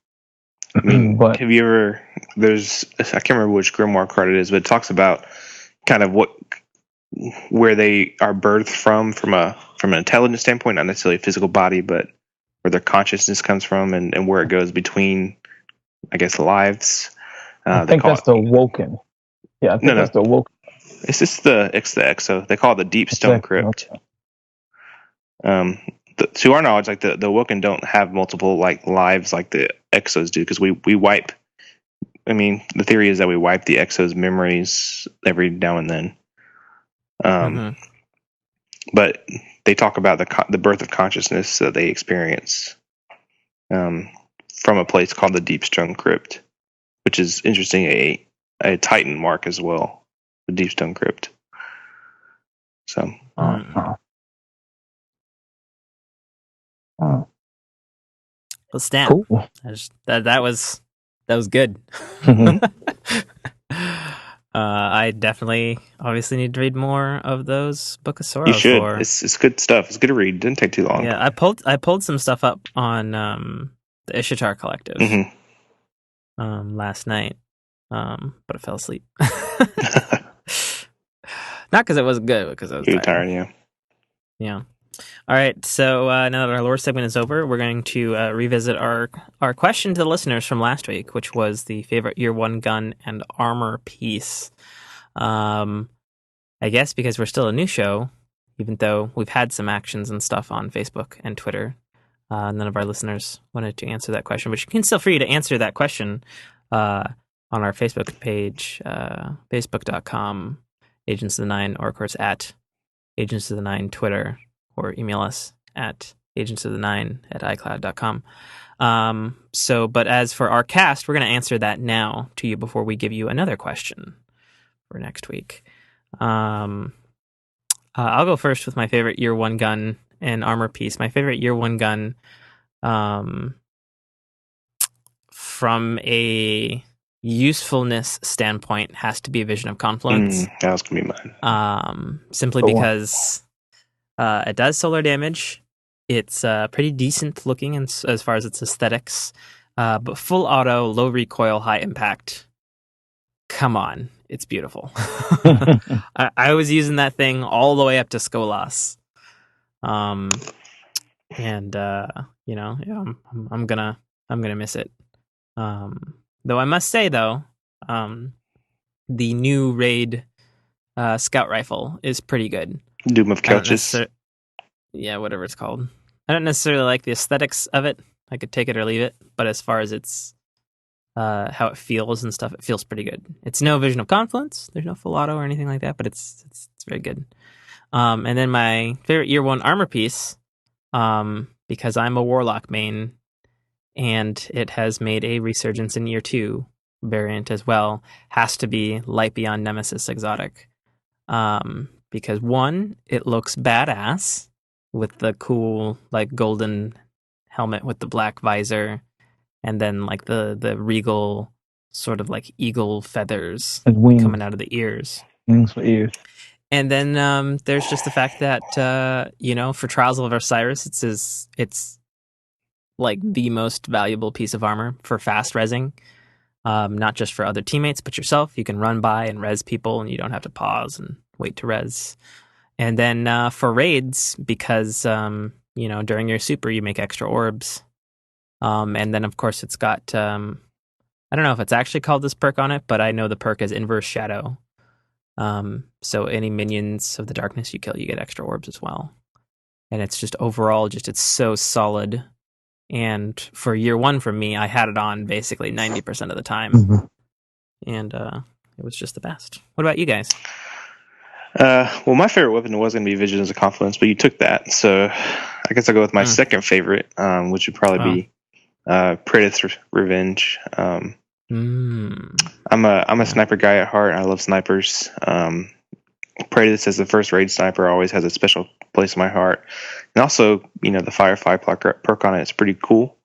Speaker 6: I mean,
Speaker 5: But
Speaker 6: have you ever? I can't remember which grimoire card it is, but it talks about kind of where they are birthed from an intelligence standpoint, not necessarily a physical body, but where their consciousness comes from, and where it goes between, I guess, lives.
Speaker 5: I think that's the Woken. Yeah, I think that's the Woken.
Speaker 6: It's just the Exo. They call it the Deep Stone Crypt.
Speaker 5: Okay.
Speaker 6: To our knowledge, like the Woken don't have multiple like lives like the Exos do, because we wipe. I mean, the theory is that we wipe the Exos' memories every now and then. But they talk about the birth of consciousness that they experience from a place called the Deep Stone Crypt, which is interesting. A Titan mark as well, the Deep Stone Crypt. So.
Speaker 4: Well, Stan,
Speaker 5: Cool.
Speaker 4: that was good. I definitely, obviously, need to read more of those Book of Sorrows.
Speaker 6: You should. It's good stuff. It's good to read. It didn't take too long.
Speaker 4: Yeah, I pulled some stuff up on the Ishtar Collective last night, but I fell asleep. Not because it wasn't good, but because I was tired.
Speaker 6: Yeah.
Speaker 4: Yeah. All right, so now that our lore segment is over, we're going to revisit our question to the listeners from last week, which was the favorite Year 1 gun and armor piece. I guess because we're still a new show, even though we've had some actions and stuff on Facebook and Twitter, none of our listeners wanted to answer that question, but you can still free to answer that question on our Facebook page, facebook.com, Agents of the Nine, or of course at Agents of the Nine Twitter, or email us at agentsofthe9@icloud.com. But as for our cast, we're going to answer that now to you before we give you another question for next week. I'll go first with my favorite Year 1 gun and armor piece. My favorite Year 1 gun, from a usefulness standpoint, has to be Vision of Confluence.
Speaker 6: That was going to be mine.
Speaker 4: Simply because it does solar damage. It's pretty decent looking as far as its aesthetics, but full auto, low recoil, high impact. Come on, it's beautiful. I was using that thing all the way up to Skolas, I'm gonna miss it. Though I must say, though, the new raid scout rifle is pretty good.
Speaker 6: Doom of Couches.
Speaker 4: Yeah, whatever it's called. I don't necessarily like the aesthetics of it. I could take it or leave it, but as far as its how it feels and stuff, it feels pretty good. It's no Vision of Confluence. There's no full auto or anything like that, but it's very good. And then my favorite Year 1 armor piece, because I'm a Warlock main, and it has made a resurgence in Year 2 variant as well, has to be Light Beyond Nemesis Exotic. Because one, it looks badass with the cool like golden helmet with the black visor, and then like the regal sort of like eagle feathers coming out of the ears.
Speaker 5: Wings for ears.
Speaker 4: And then there's just the fact that for Trials of Osiris, it's like the most valuable piece of armor for fast rezzing. Not just for other teammates, but yourself. You can run by and res people, and you don't have to pause and wait to res. And then for raids, because during your super you make extra orbs. And then of course it's got I don't know if it's actually called this perk on it, but I know the perk is Inverse Shadow. So any minions of the darkness you kill, you get extra orbs as well. And it's just overall it's so solid. And for Year 1 from me, I had it on basically 90% of the time. Mm-hmm. And it was just the best. What about you guys?
Speaker 6: Well, my favorite weapon was going to be Visions of Confluence, but you took that. So I guess I'll go with my second favorite, which would probably be Predator's Revenge. I'm a sniper guy at heart. I love snipers. Predator as the first raid sniper always has a special place in my heart. And also, the Firefly perk on it is pretty cool.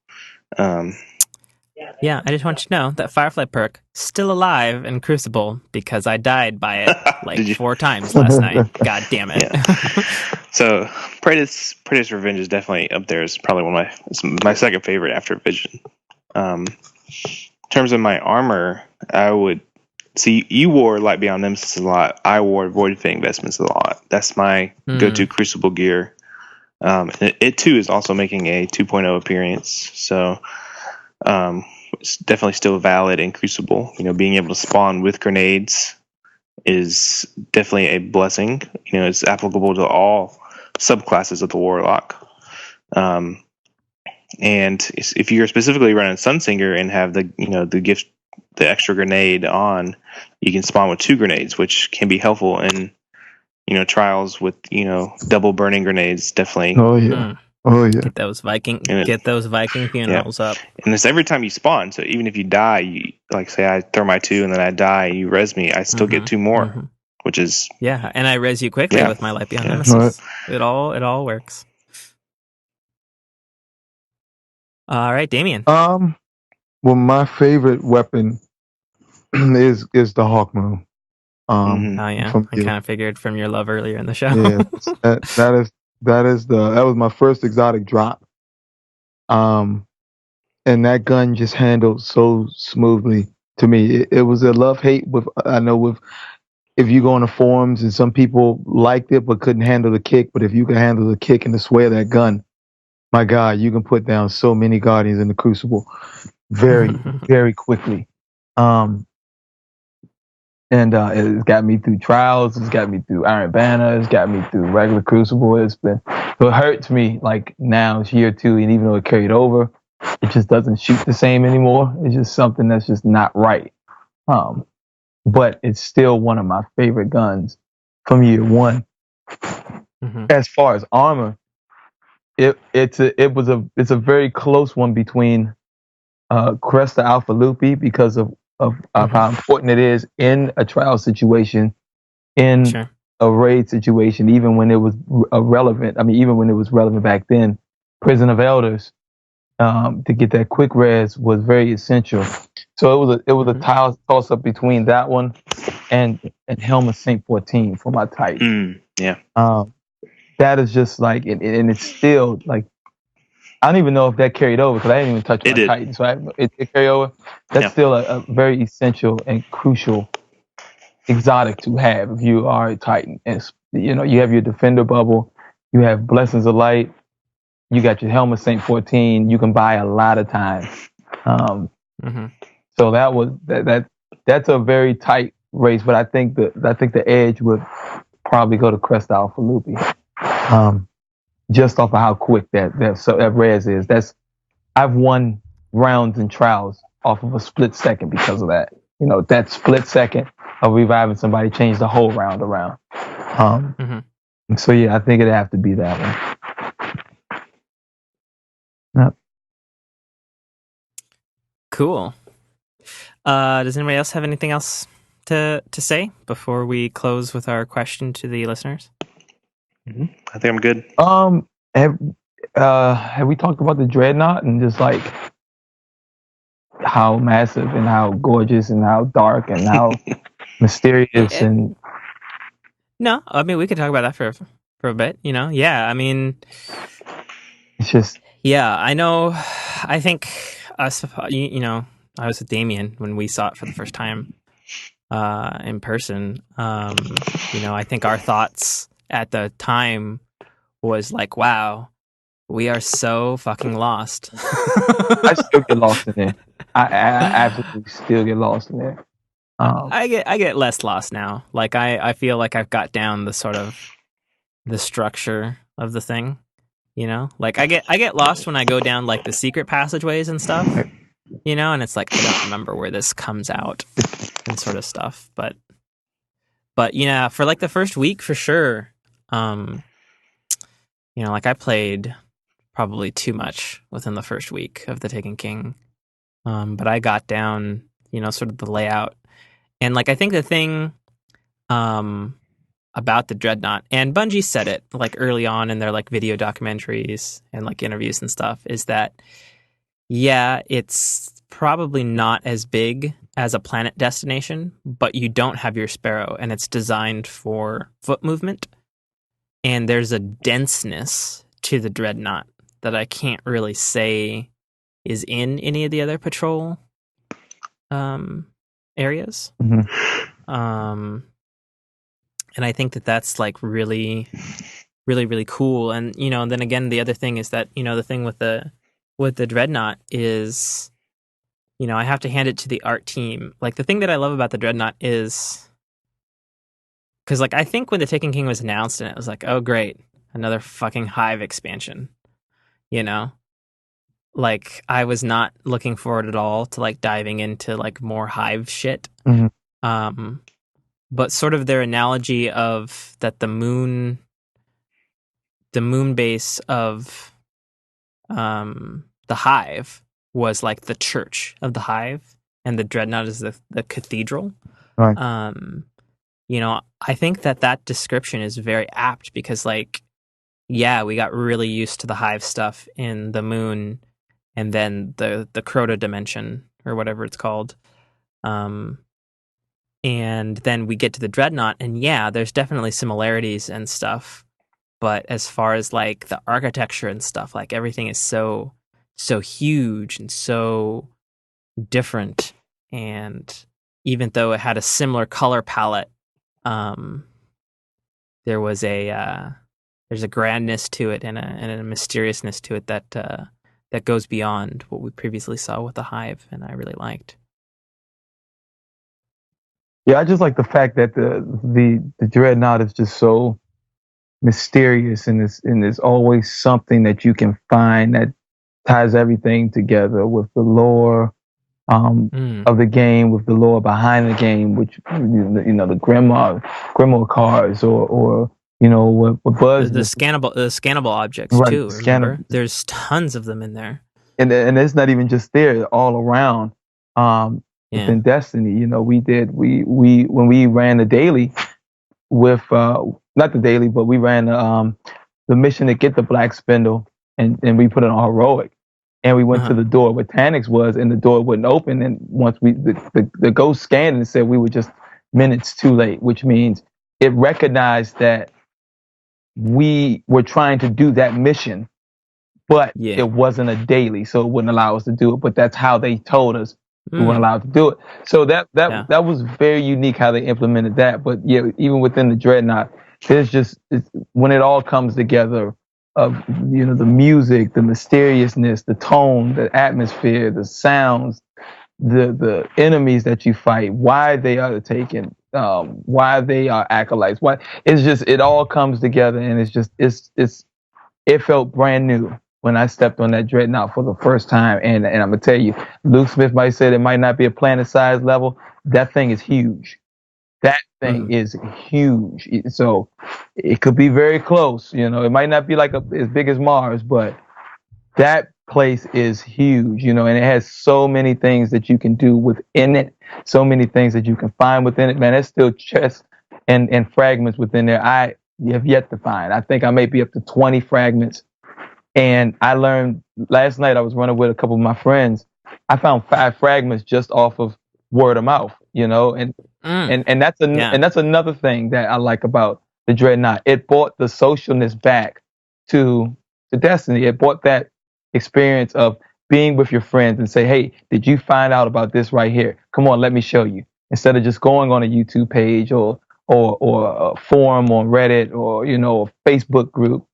Speaker 4: Yeah, I just want you to know that Firefly perk still alive in Crucible because I died by it like 4 times last night. God damn it. Yeah.
Speaker 6: So Praetor's Revenge is definitely up there. It's probably it's my second favorite after Vision. In terms of my armor, I would see you wore Light Beyond Nemesis a lot. I wore Void Fang Vestments a lot. That's my go-to Crucible gear. It too is also making a 2.0 appearance, so it's definitely still valid in Crucible. Being able to spawn with grenades is definitely a blessing. It's applicable to all subclasses of the Warlock. And if you're specifically running Sunsinger and have the extra grenade on, you can spawn with 2 grenades, which can be helpful in trials with double burning grenades. Definitely.
Speaker 5: Oh yeah. Oh yeah.
Speaker 4: Get those Viking funerals up.
Speaker 6: And it's every time you spawn. So even if you die, you say I throw my 2 and then I die, you res me, I still get 2 more, which is
Speaker 4: and I res you quickly with my Light Beyond Nemesis. It all works. All right, Damian.
Speaker 5: Well, my favorite weapon is the Hawk Moon.
Speaker 4: Oh yeah, I kind of figured from your love earlier in the show.
Speaker 5: Yeah, that was my first exotic drop. And that gun just handled so smoothly to me. It was a love-hate if you go on the forums and some people liked it but couldn't handle the kick, but if you can handle the kick and the sway of that gun, my God, you can put down so many Guardians in the Crucible very, very quickly. And it's got me through trials. It's got me through Iron Banner. It's got me through regular Crucible. It hurts me now it's year 2, and even though it carried over, it just doesn't shoot the same anymore. It's just something that's just not right. But it's still one of my favorite guns from year 1. As far as armor, it's a very close one between Cresta Alpha Lupi because of how important it is in a trial situation, in a raid situation, even when it was relevant. I mean, even when it was relevant back then, Prison of Elders, to get that quick res was very essential. So it was a toss up between that one and Helm of Saint 14 for my Titan. That is just and it's still I don't even know if that carried over because I didn't even touch my Titan. So it carried over. That's still a very essential and crucial exotic to have if you are a Titan. And you have your Defender bubble, you have Blessings of Light, you got your Helm of Saint 14. You can buy a lot of time. So that's a very tight race, but I think the edge would probably go to Crest Alpha Lupi. Just off of how quick that res is. I've won rounds and trials off of a split second because of that. That split second of reviving somebody changed the whole round around. So yeah, I think it'd have to be that one. Yep.
Speaker 4: Cool. Does anybody else have anything else to say before we close with our question to the listeners?
Speaker 6: I think I'm good.
Speaker 5: Have we talked about the Dreadnaught and just how massive and how gorgeous and how dark and how mysterious and
Speaker 4: no, I mean we could talk about that for a bit. I mean
Speaker 5: it's just
Speaker 4: I know. I think us. I was with Damian when we saw it for the first time in person. I think our thoughts at the time was wow, we are so fucking lost.
Speaker 5: I still get lost in there. I absolutely still get lost in there.
Speaker 4: I get less lost now. I feel like I've got down the sort of the structure of the thing. I get lost when I go down the secret passageways and stuff. And it's I don't remember where this comes out and sort of stuff. But yeah, for the first week for sure. I played probably too much within the first week of the Taken King. But I got down, sort of the layout. And I think the thing about the Dreadnaught, and Bungie said it early on in their video documentaries and interviews and stuff, is that it's probably not as big as a planet destination, but you don't have your Sparrow, and it's designed for foot movement. and there's a denseness to the Dreadnaught that I can't really say is in any of the other patrol areas. And I think that that's like really, really, really cool. And then again, the other thing is that the thing with the Dreadnaught is, I have to hand it to the art team. Like, the thing that I love about the Dreadnaught is, because like I think when the Taken King was announced, and it was like, oh great, another fucking Hive expansion, like I was not looking forward at all to like diving into like more Hive shit. But sort of their analogy of that the moon base of the Hive was like the church of the Hive, and the Dreadnaught is the cathedral.
Speaker 5: Right.
Speaker 4: I think that description is very apt, because like, yeah, we got really used to the Hive stuff in the moon, and then the Crota dimension, or whatever it's called. And then we get to the Dreadnaught, and yeah, there's definitely similarities and stuff. But as far as like the architecture and stuff, like everything is so huge and so different. And even though it had a similar color palette, there's a grandness to it and a mysteriousness to it that goes beyond what we previously saw with the Hive, and I really liked.
Speaker 5: Yeah, I just like the fact that the Dreadnaught is just so mysterious, and there's always something that you can find that ties everything together with the lore of the game, with the lore behind the game, which the grimoire cards, or what Buzz,
Speaker 4: the scannable objects,
Speaker 5: right,
Speaker 4: too. Remember, there's tons of them in there, and
Speaker 5: it's not even just there; all around. Within Destiny, we when we ran the daily with not the daily, but we ran the mission to get the Black Spindle, and we put it on heroic, and we went to the door where Tanix was, and the door wouldn't open, and once the ghost scanned and said we were just minutes too late, which means it recognized that we were trying to do that mission, but it wasn't a daily, so it wouldn't allow us to do it. But that's how they told us we weren't allowed to do it. So that was very unique how they implemented that. But yeah, even within the Dreadnaught, there's when it all comes together, of the music, the mysteriousness, the tone, the atmosphere, the sounds, the enemies that you fight, why they are taken, why they are acolytes, why it all comes together, and it felt brand new when I stepped on that Dreadnaught for the first time. And I'm gonna tell you, Luke Smith might say it might not be a planet-sized level. That thing is huge. That thing is huge. So it could be very close. It might not be like as big as Mars, but that place is huge. And it has so many things that you can do within it. So many things that you can find within it. Man, there's still chests and fragments within there I have yet to find. I think I may be up to 20 fragments. And I learned last night, I was running with a couple of my friends. I found 5 fragments just off of word of mouth, and that's and that's another thing that I like about the Dreadnaught. It brought the socialness back to Destiny. It brought that experience of being with your friends and say, hey, did you find out about this right here? Come on, let me show you. Instead of just going on a YouTube page or a forum on Reddit or, a Facebook group.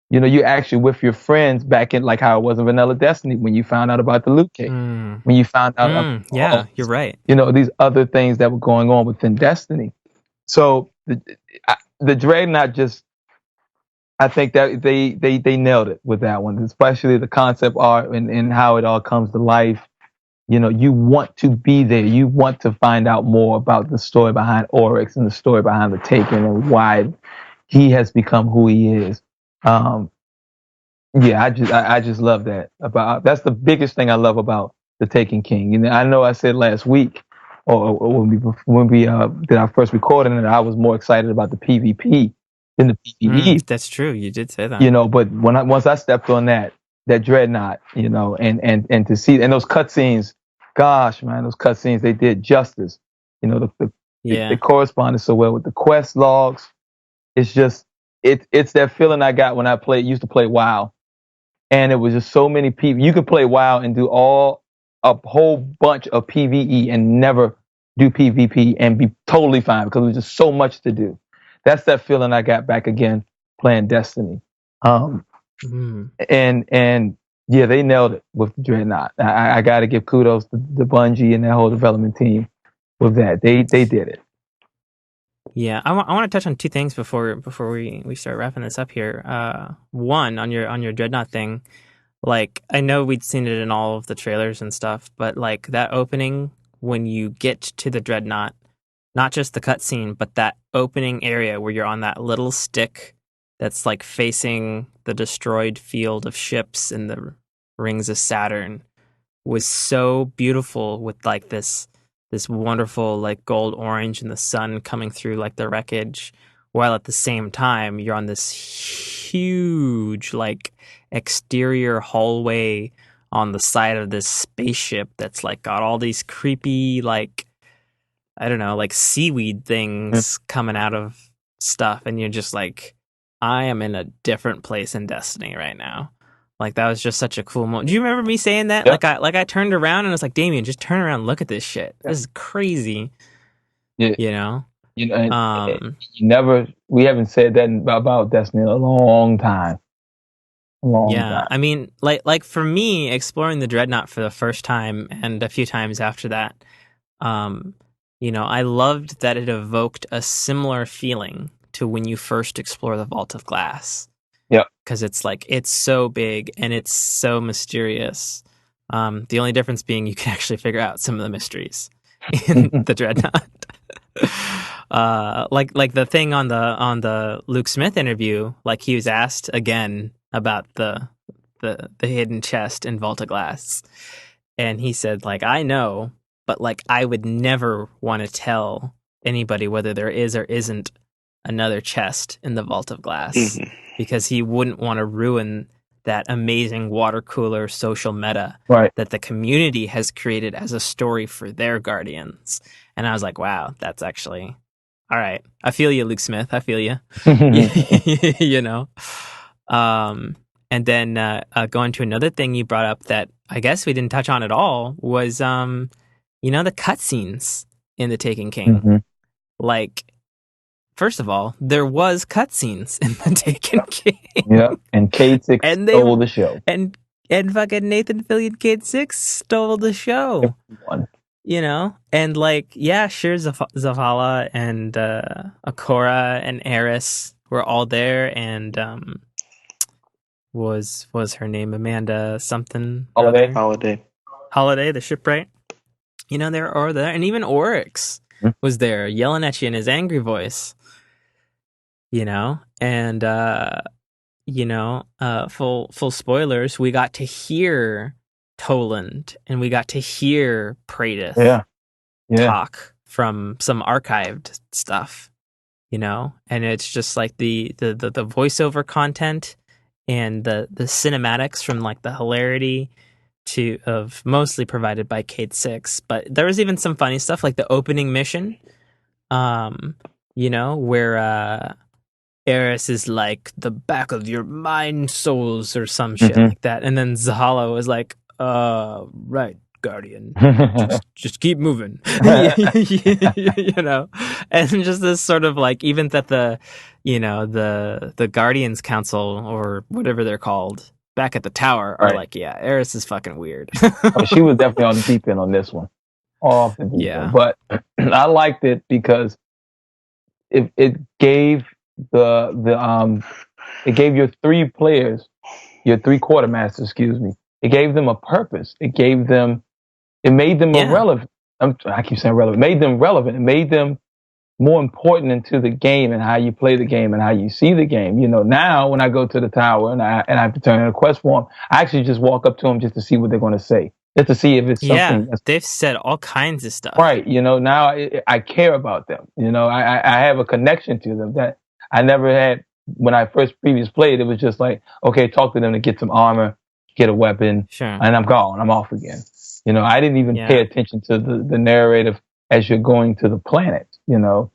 Speaker 5: You actually with your friends back in like how it was in Vanilla Destiny when you found out about the loot cave, when you found out
Speaker 4: you're right.
Speaker 5: These other things that were going on within Destiny. So the Dreadnaught just, I think that they nailed it with that one, especially the concept art and how it all comes to life. You want to be there. You want to find out more about the story behind Oryx and the story behind the Taken and why he has become who he is. I just love that. That's the biggest thing I love about the Taken King. I know I said last week, or when we did our first recording, that I was more excited about the PvP than the PvE.
Speaker 4: That's true. You did say that.
Speaker 5: But once I stepped on that Dreadnaught, and to see those cutscenes, gosh, man, those cutscenes, they did justice. They corresponded so well with the quest logs. It's just it's that feeling I got when I used to play WoW, and it was just so many people. You could play WoW and do a whole bunch of PvE and never do PvP and be totally fine because it was just so much to do. That's that feeling I got back again playing Destiny. And yeah, they nailed it with Dreadnaught. I got to give kudos to the Bungie and that whole development team with that. They did it.
Speaker 4: Yeah, I want to touch on two things before we start wrapping this up here. One, on your Dreadnaught thing, like I know we'd seen it in all of the trailers and stuff, but like that opening when you get to the Dreadnaught, not just the cutscene, but that opening area where you're on that little stick that's like facing the destroyed field of ships in the rings of Saturn was so beautiful with like this wonderful like gold orange and the sun coming through like the wreckage, while at the same time you're on this huge like exterior hallway on the side of this spaceship that's like got all these creepy like, I don't know, like seaweed things coming out of stuff, and you're just like, I am in a different place in Destiny right now. Like that was just such a cool moment. Do you remember me saying that?
Speaker 5: Yep.
Speaker 4: Like I turned around and I was like, Damian, just turn around and look at this shit. This is crazy.
Speaker 5: Yeah.
Speaker 4: You know?
Speaker 5: We haven't said that about Destiny in a long time. Time.
Speaker 4: I mean, like for me, exploring the Dreadnaught for the first time and a few times after that, I loved that it evoked a similar feeling to when you first explore the Vault of Glass.
Speaker 5: Yeah.
Speaker 4: Because it's like, it's so big and it's so mysterious. The only difference being you can actually figure out some of the mysteries in the Dreadnaught. Like the thing on the Luke Smith interview, like he was asked again about the hidden chest in Vault of Glass, and he said, like, I know, but like I would never want to tell anybody whether there is or isn't another chest in the Vault of Glass, because he wouldn't want to ruin that amazing water cooler social meta that the community has created as a story for their Guardians. And I was like, wow, that's actually all right. I feel you, Luke Smith. I feel you. You know. And then going to another thing you brought up that I guess we didn't touch on at all was the cutscenes in The Taken King. Like, first of all, there was cutscenes in The Taken King.
Speaker 5: Yeah, and Cade 6 stole the show.
Speaker 4: And fucking Nathan Fillion, Cade 6 stole the show.
Speaker 5: Everyone.
Speaker 4: You know? And like, yeah, sure, Zavala and Akora and Eris were all there, and was her name Amanda something?
Speaker 6: Holiday,
Speaker 4: the shipwright. You know, they're all there, and even Oryx was there, yelling at you in his angry voice. You know, and full spoilers, we got to hear Toland and we got to hear Praedyth talk from some archived stuff, you know, and it's just like the voiceover content and the cinematics from like the hilarity of mostly provided by Cade 6, but there was even some funny stuff like the opening mission, where Eris is like the back of your mind souls or some shit like that, and then Zahala was like, right, Guardian, just keep moving. You know, and just this sort of like, even that the Guardians Council or whatever they're called back at the tower are like, yeah, Eris is fucking weird.
Speaker 5: She was definitely on the deep end on this one, off the deep end. But I liked it because it gave it gave your three quartermasters, it gave them a purpose. It made them irrelevant. I keep saying relevant. It made them relevant. It made them more important into the game and how you play the game and how you see the game. You know, now when I go to the tower and I have to turn in a quest form, I actually just walk up to them just to see what they're going to say, just to see if it's something. Yeah,
Speaker 4: they've said all kinds of stuff.
Speaker 5: Right. You know, now I care about them. You know, I have a connection to them that I never had when I previous played. It was just like, okay, talk to them to get some armor, get a weapon, and I'm gone. I'm off again. You know, I didn't even pay attention to the narrative as you're going to the planet, you know.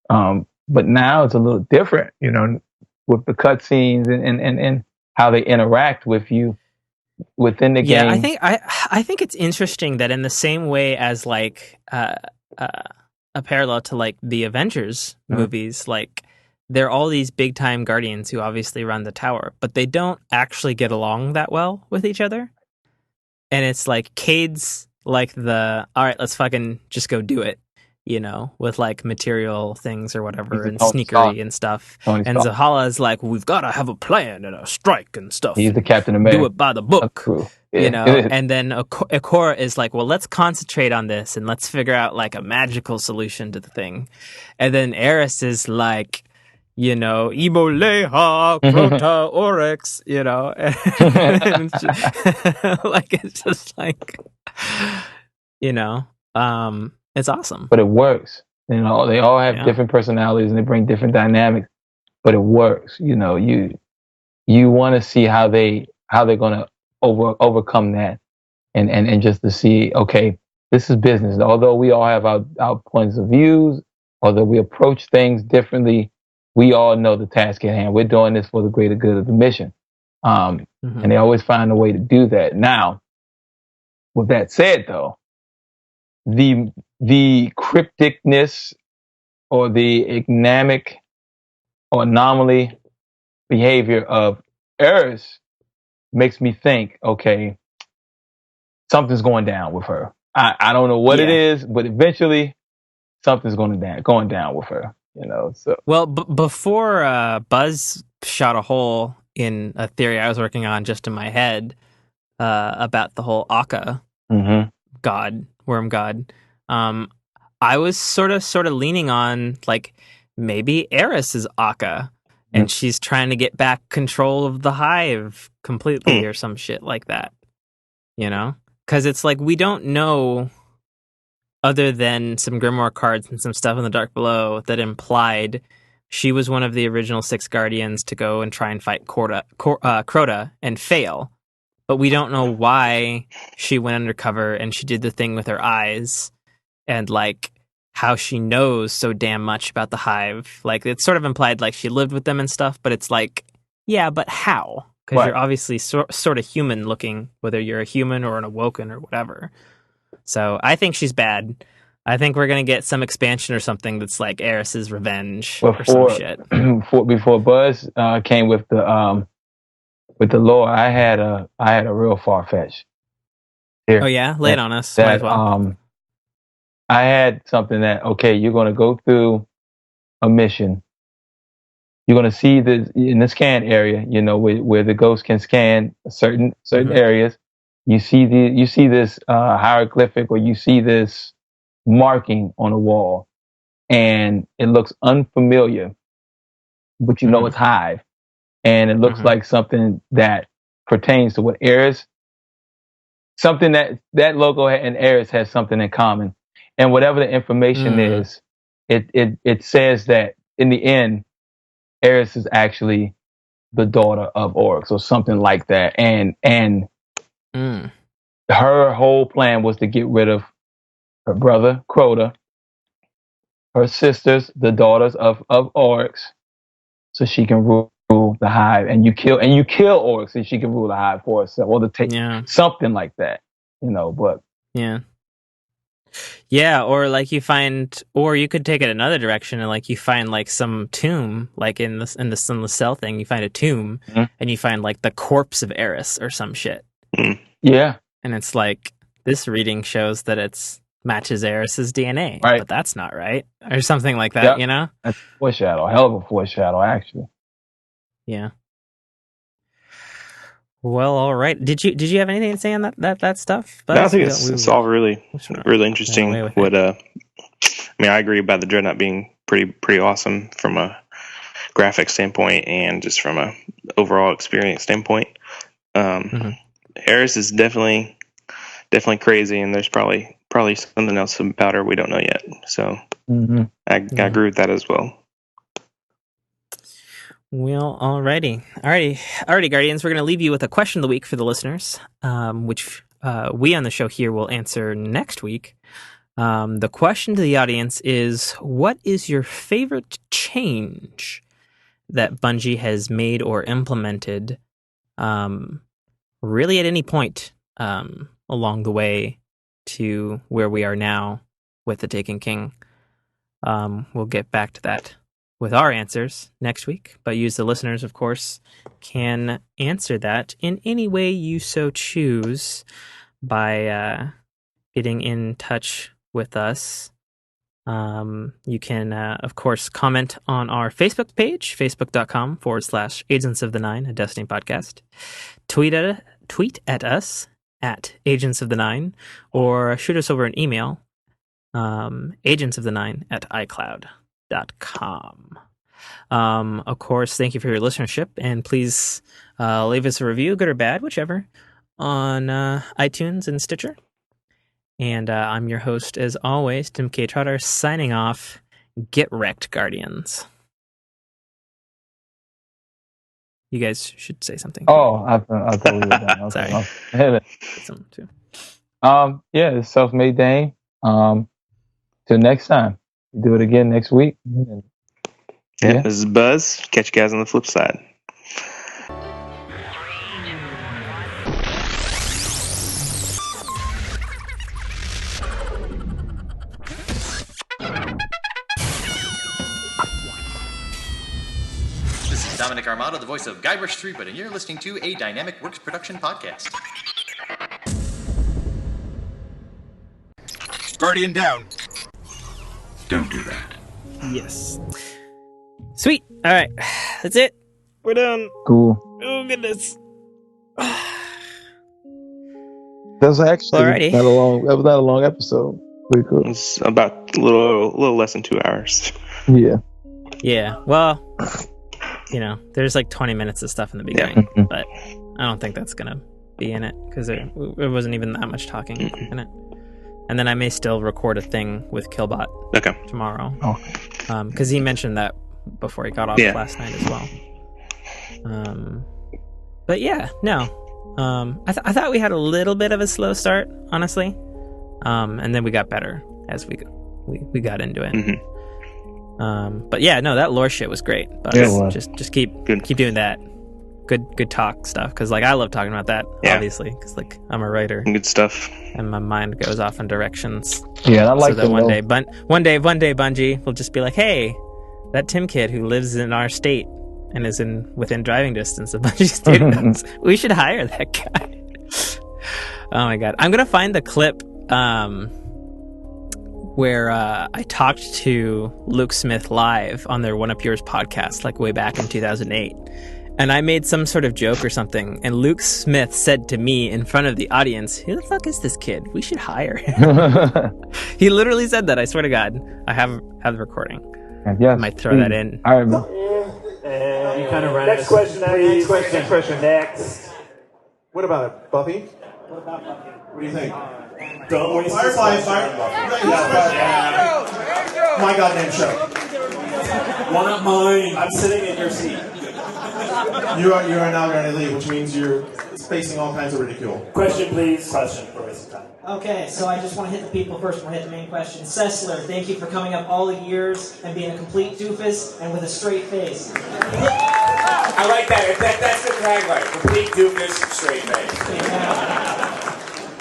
Speaker 5: But now it's a little different, you know. with the cutscenes and how they interact with you within the game.
Speaker 4: I think it's interesting that in the same way as like a parallel to like the Avengers movies, like they're all these big time guardians who obviously run the tower, but they don't actually get along that well with each other. And it's like Cade's like all right, let's fucking just go do it, you know, with like material things or whatever and sneakery and stuff. And Zahala's like, we've got to have a plan and a strike and stuff.
Speaker 5: He's the Captain America.
Speaker 4: Do it by the book. You know, and then Ikora is like, well, let's concentrate on this and let's figure out like a magical solution to the thing. And then Eris is like, you know, Iboleha, Crota, Oryx, you know, like it's just like, you know, it's awesome.
Speaker 5: But it works. You know, they all have different personalities and they bring different dynamics, but it works. You know, you want to see how they're going to overcome that and just to see, okay, this is business. Although we all have our points of views, although we approach things differently, we all know the task at hand. We're doing this for the greater good of the mission. And they always find a way to do that. Now, with that said, though, the crypticness or the enigmatic or anomaly behavior of Eris makes me think, okay, something's going down with her. I don't know what it is, but eventually something's going down with her. You know, so
Speaker 4: well, before Buzz shot a hole in a theory I was working on just in my head about the whole Akka god, worm god. I was sort of leaning on like maybe Eris is Akka, and she's trying to get back control of the hive completely or some shit like that. You know, because it's like we don't know. Other than some Grimoire cards and some stuff in the Dark Below that implied she was one of the original 6 Guardians to go and try and fight Crota and fail. But we don't know why she went undercover and she did the thing with her eyes and like how she knows so damn much about the hive. Like it's sort of implied like she lived with them and stuff, but it's like, yeah, but how? Because you're obviously sort of human looking, whether you're a human or an awoken or whatever. So I think she's bad. I think we're gonna get some expansion or something that's like Eris's revenge or some shit.
Speaker 5: Before Buzz came with the lore, I had a real far fetch.
Speaker 4: Oh yeah, lay it on us. Might as well.
Speaker 5: I had something that you're gonna go through a mission. You're gonna see in the scan area, you know, where the ghost can scan certain areas. You see this hieroglyphic, or you see this marking on a wall, and it looks unfamiliar, but you know it's Hive, and it looks like something that pertains to what Eris, something that logo and Eris has something in common, and whatever the information is, it says that in the end, Eris is actually the daughter of Oryx or something like that, and her whole plan was to get rid of her brother Crota, her sisters, the daughters of Oryx, so she can rule the hive. And you kill Oryx, so she can rule the hive for herself, or to take something like that, you know. But
Speaker 4: or like you could take it another direction and like you find like some tomb, like in the Sunless Cell thing, you find a tomb and you find like the corpse of Eris or some shit.
Speaker 5: Yeah.
Speaker 4: And it's like, this reading shows that it matches Eris's DNA,
Speaker 5: right?
Speaker 4: But that's not right, or something like that, you know?
Speaker 5: That's a foreshadow, hell of a foreshadow, actually.
Speaker 4: Yeah. Well, all right. Did you have anything to say on that stuff?
Speaker 6: No, I think it's all really interesting. I agree about the Dreadnaught being pretty awesome from a graphic standpoint and just from a overall experience standpoint. Eris is definitely crazy, and there's probably something else about her we don't know yet. So I agree with that as well.
Speaker 4: Well, alrighty, Guardians. We're going to leave you with a question of the week for the listeners, which we on the show here will answer next week. The question to the audience is, what is your favorite change that Bungie has made or implemented really at any point along the way to where we are now with the Taken King. We'll get back to that with our answers next week, but you, the listeners, of course, can answer that in any way you so choose by getting in touch with us. You can, of course, comment on our Facebook page, facebook.com/Agents of the Nine, a Destiny podcast. Tweet at us at Agents of the Nine, or shoot us over an email, agentsofthe9@icloud.com. Of course, thank you for your listenership, and please leave us a review, good or bad, whichever, on iTunes and Stitcher. And I'm your host, as always, Tim K. Trotter, signing off. Get wrecked, Guardians. You guys should say something.
Speaker 5: Oh, I thought we were done.
Speaker 4: Sorry. Something too.
Speaker 5: Yeah, it's Self-Made Dame. Till next time. We do it again next week.
Speaker 6: Yeah, this is Buzz. Catch you guys on the flip side.
Speaker 7: This is Dominic Armato, the voice of Guybrush Threepwood, and you're listening to a Dynamic Works production podcast.
Speaker 2: Guardian down.
Speaker 1: Don't do that.
Speaker 4: Yes. Sweet. All right. That's it. We're done.
Speaker 5: Cool.
Speaker 4: Oh, goodness.
Speaker 5: That was actually
Speaker 4: Alrighty.
Speaker 5: not a long episode. Pretty cool.
Speaker 6: It's about a little less than 2 hours.
Speaker 5: Yeah.
Speaker 4: Yeah. Well, there's like 20 minutes of stuff in the beginning, but I don't think that's going to be in it because there wasn't even that much talking in it. And then I may still record a thing with Killbot tomorrow. Because he mentioned that before he got off last night as well. But yeah, no. I thought we had a little bit of a slow start, honestly. And then we got better as we got into it.
Speaker 6: Mm-hmm.
Speaker 4: But yeah, no, that lore shit was great. But just keep doing that. Good talk stuff, because like I love talking about that, obviously, because like I'm a writer.
Speaker 6: Good stuff.
Speaker 4: And my mind goes off in directions.
Speaker 5: Yeah, and I like
Speaker 4: so that one day Bungie will just be like, hey, that Tim kid who lives in our state and is within driving distance of Bungie Studios, we should hire that guy. Oh my god, I'm gonna find the clip where I talked to Luke Smith live on their One Up Yours podcast, like way back in 2008. And I made some sort of joke or something, and Luke Smith said to me in front of the audience, who the fuck is this kid? We should hire him. He literally said that, I swear to God. I have the recording.
Speaker 5: Yes,
Speaker 4: I might throw that in.
Speaker 5: I remember.
Speaker 8: You kind of next question, please. Next question. Next. What about it, Buffy? What do you think? Don't waste Firefly. My goddamn show. One up mine. I'm sitting in your seat. You are now going to leave, which means you're facing all kinds of ridicule. Question, please. Question for waste of time.
Speaker 9: Okay, so I just want to hit the people first. We'll hit the main question. Cessler, thank you for coming up all the years and being a complete doofus and with a straight face.
Speaker 8: I like that. That's the tagline. Complete doofus, straight face.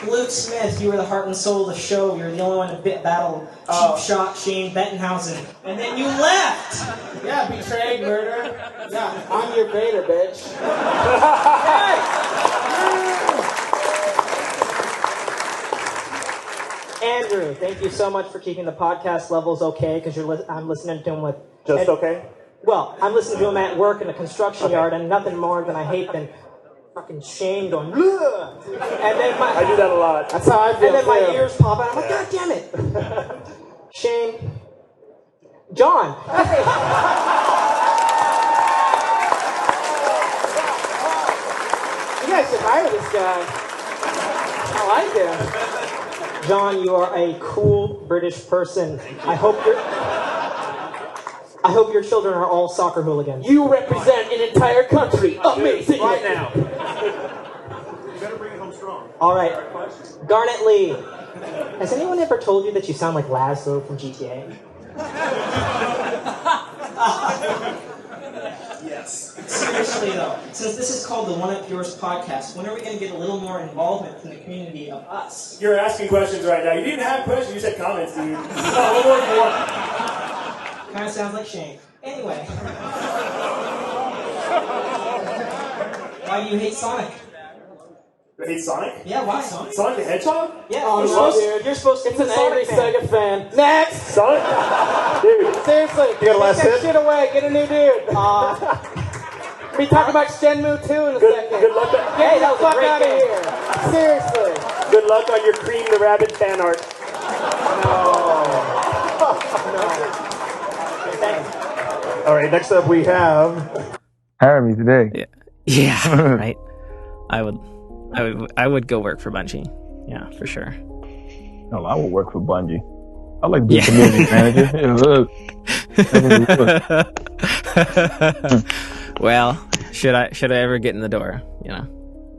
Speaker 9: Luke Smith, you were the heart and soul of the show. You were the only one to battle cheap shot Shane Bettenhausen. And then you left!
Speaker 8: Yeah, betrayed, murder. Yeah, I'm your beta, bitch.
Speaker 9: Andrew, thank you so much for keeping the podcast levels okay, because I'm listening to him with...
Speaker 8: Just okay?
Speaker 9: Well, I'm listening to him at work in a construction yard, and nothing more than I hate than fucking Shane going, ugh! And then
Speaker 8: I do that a lot. That's how I feel.
Speaker 9: And then my ears pop out. I'm like, God damn it! Shane, John.
Speaker 8: You guys should hire this guy. I like him.
Speaker 9: John, you are a cool British person. I hope your children are all soccer hooligans.
Speaker 8: You represent an entire country. Amazing. Right now. You better bring it home strong.
Speaker 9: All right. Garnet Lee. Has anyone ever told you that you sound like Laszlo from GTA? seriously though, since this is called the One Up Yours podcast, when are we going to get a little more involvement from the community of us?
Speaker 8: You're asking questions right now. You didn't have questions, you said comments, dude. Come on, one more if you want.
Speaker 9: Kind of sounds like Shane. Anyway. Why do you hate Sonic?
Speaker 8: You hate Sonic?
Speaker 9: Yeah, why Sonic?
Speaker 8: Sonic the Hedgehog?
Speaker 9: Yeah,
Speaker 10: Oh,
Speaker 9: you're supposed to
Speaker 10: it's
Speaker 9: be
Speaker 10: an
Speaker 9: a
Speaker 10: angry
Speaker 9: Sonic
Speaker 10: Sega fan. Next!
Speaker 8: Sonic? Dude.
Speaker 10: Seriously,
Speaker 8: You got a last
Speaker 10: take that
Speaker 8: hit?
Speaker 10: shit away. Get a new dude. We talk about Shenmue 2 in a second.
Speaker 8: Good luck.
Speaker 10: Get the fuck out of here. Seriously.
Speaker 8: Good luck on your Cream the Rabbit fan art. All right, next up we have
Speaker 5: Harry today.
Speaker 4: Yeah, right. I would go work for Bungie. Yeah, for sure.
Speaker 5: No, I would work for Bungie. I like being community manager. Yeah, look.
Speaker 4: Well, should I ever get in the door? You know,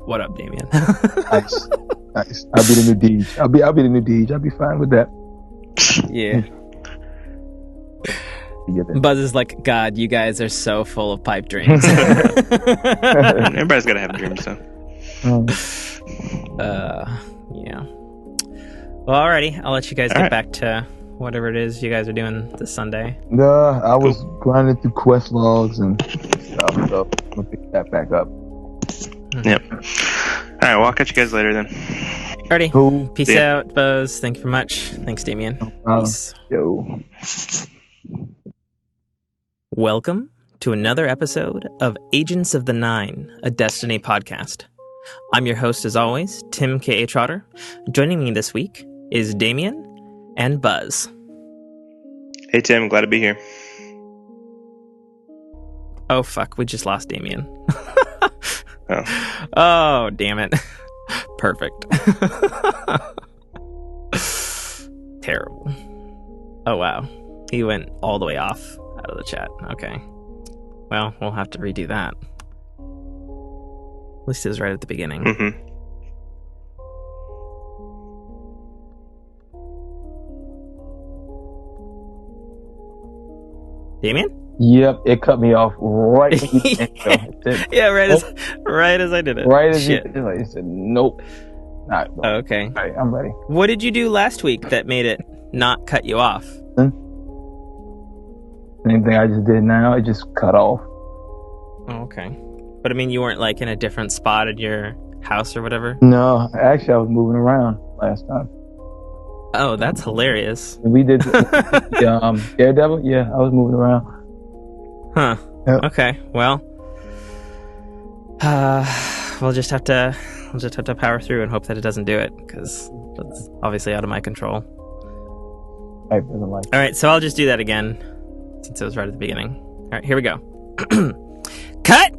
Speaker 4: what up, Damian?
Speaker 5: Nice. I'll be the new Deej. I'll be the new Deej. I'll be fine with that.
Speaker 4: Yeah. Buzz is like, God, you guys are so full of pipe dreams.
Speaker 6: Everybody's got to have dreams, though.
Speaker 4: Yeah. Well, alrighty. I'll let you guys get back to whatever it is you guys are doing this Sunday.
Speaker 5: I was grinding through quest logs and stuff, so I'm gonna pick that back up.
Speaker 6: Yep. All right, well, I'll catch you guys later then.
Speaker 4: Alrighty.
Speaker 5: Cool.
Speaker 4: Peace out, Buzz. Thank you very much. Thanks, Damian. Peace.
Speaker 5: Yo.
Speaker 4: Welcome to another episode of Agents of the Nine, a Destiny podcast. I'm your host, as always, Tim K.A. Trotter. Joining me this week is Damian and Buzz.
Speaker 6: Hey, Tim. Glad to be here.
Speaker 4: Oh, fuck. We just lost Damian.
Speaker 6: Oh.
Speaker 4: Oh, damn it. Perfect. Terrible. Oh, wow. He went all the way off out of the chat. Okay. Well, we'll have to redo that. At least it was right at the beginning.
Speaker 6: Mm-hmm.
Speaker 4: Damien?
Speaker 5: Yep, it cut me off right when you
Speaker 4: Yeah, right as I did it.
Speaker 5: Right as
Speaker 4: Shit.
Speaker 5: you said, nope. Not.
Speaker 4: Okay.
Speaker 5: All right, I'm ready.
Speaker 4: What did you do last week that made it not cut you off?
Speaker 5: Anything I just did now, it just cut off.
Speaker 4: Oh, okay. But I mean, you weren't like in a different spot at your house or whatever?
Speaker 5: No, actually, I was moving around last time.
Speaker 4: Oh, that's hilarious.
Speaker 5: We did Daredevil. Yeah, I was moving around.
Speaker 4: Huh.
Speaker 5: Yep.
Speaker 4: Okay. Well, we'll just have to power through and hope that it doesn't do it, because that's obviously out of my control.
Speaker 5: I doesn't like.
Speaker 4: All right, so I'll just do that again since it was right at the beginning. All right, here we go. Cut.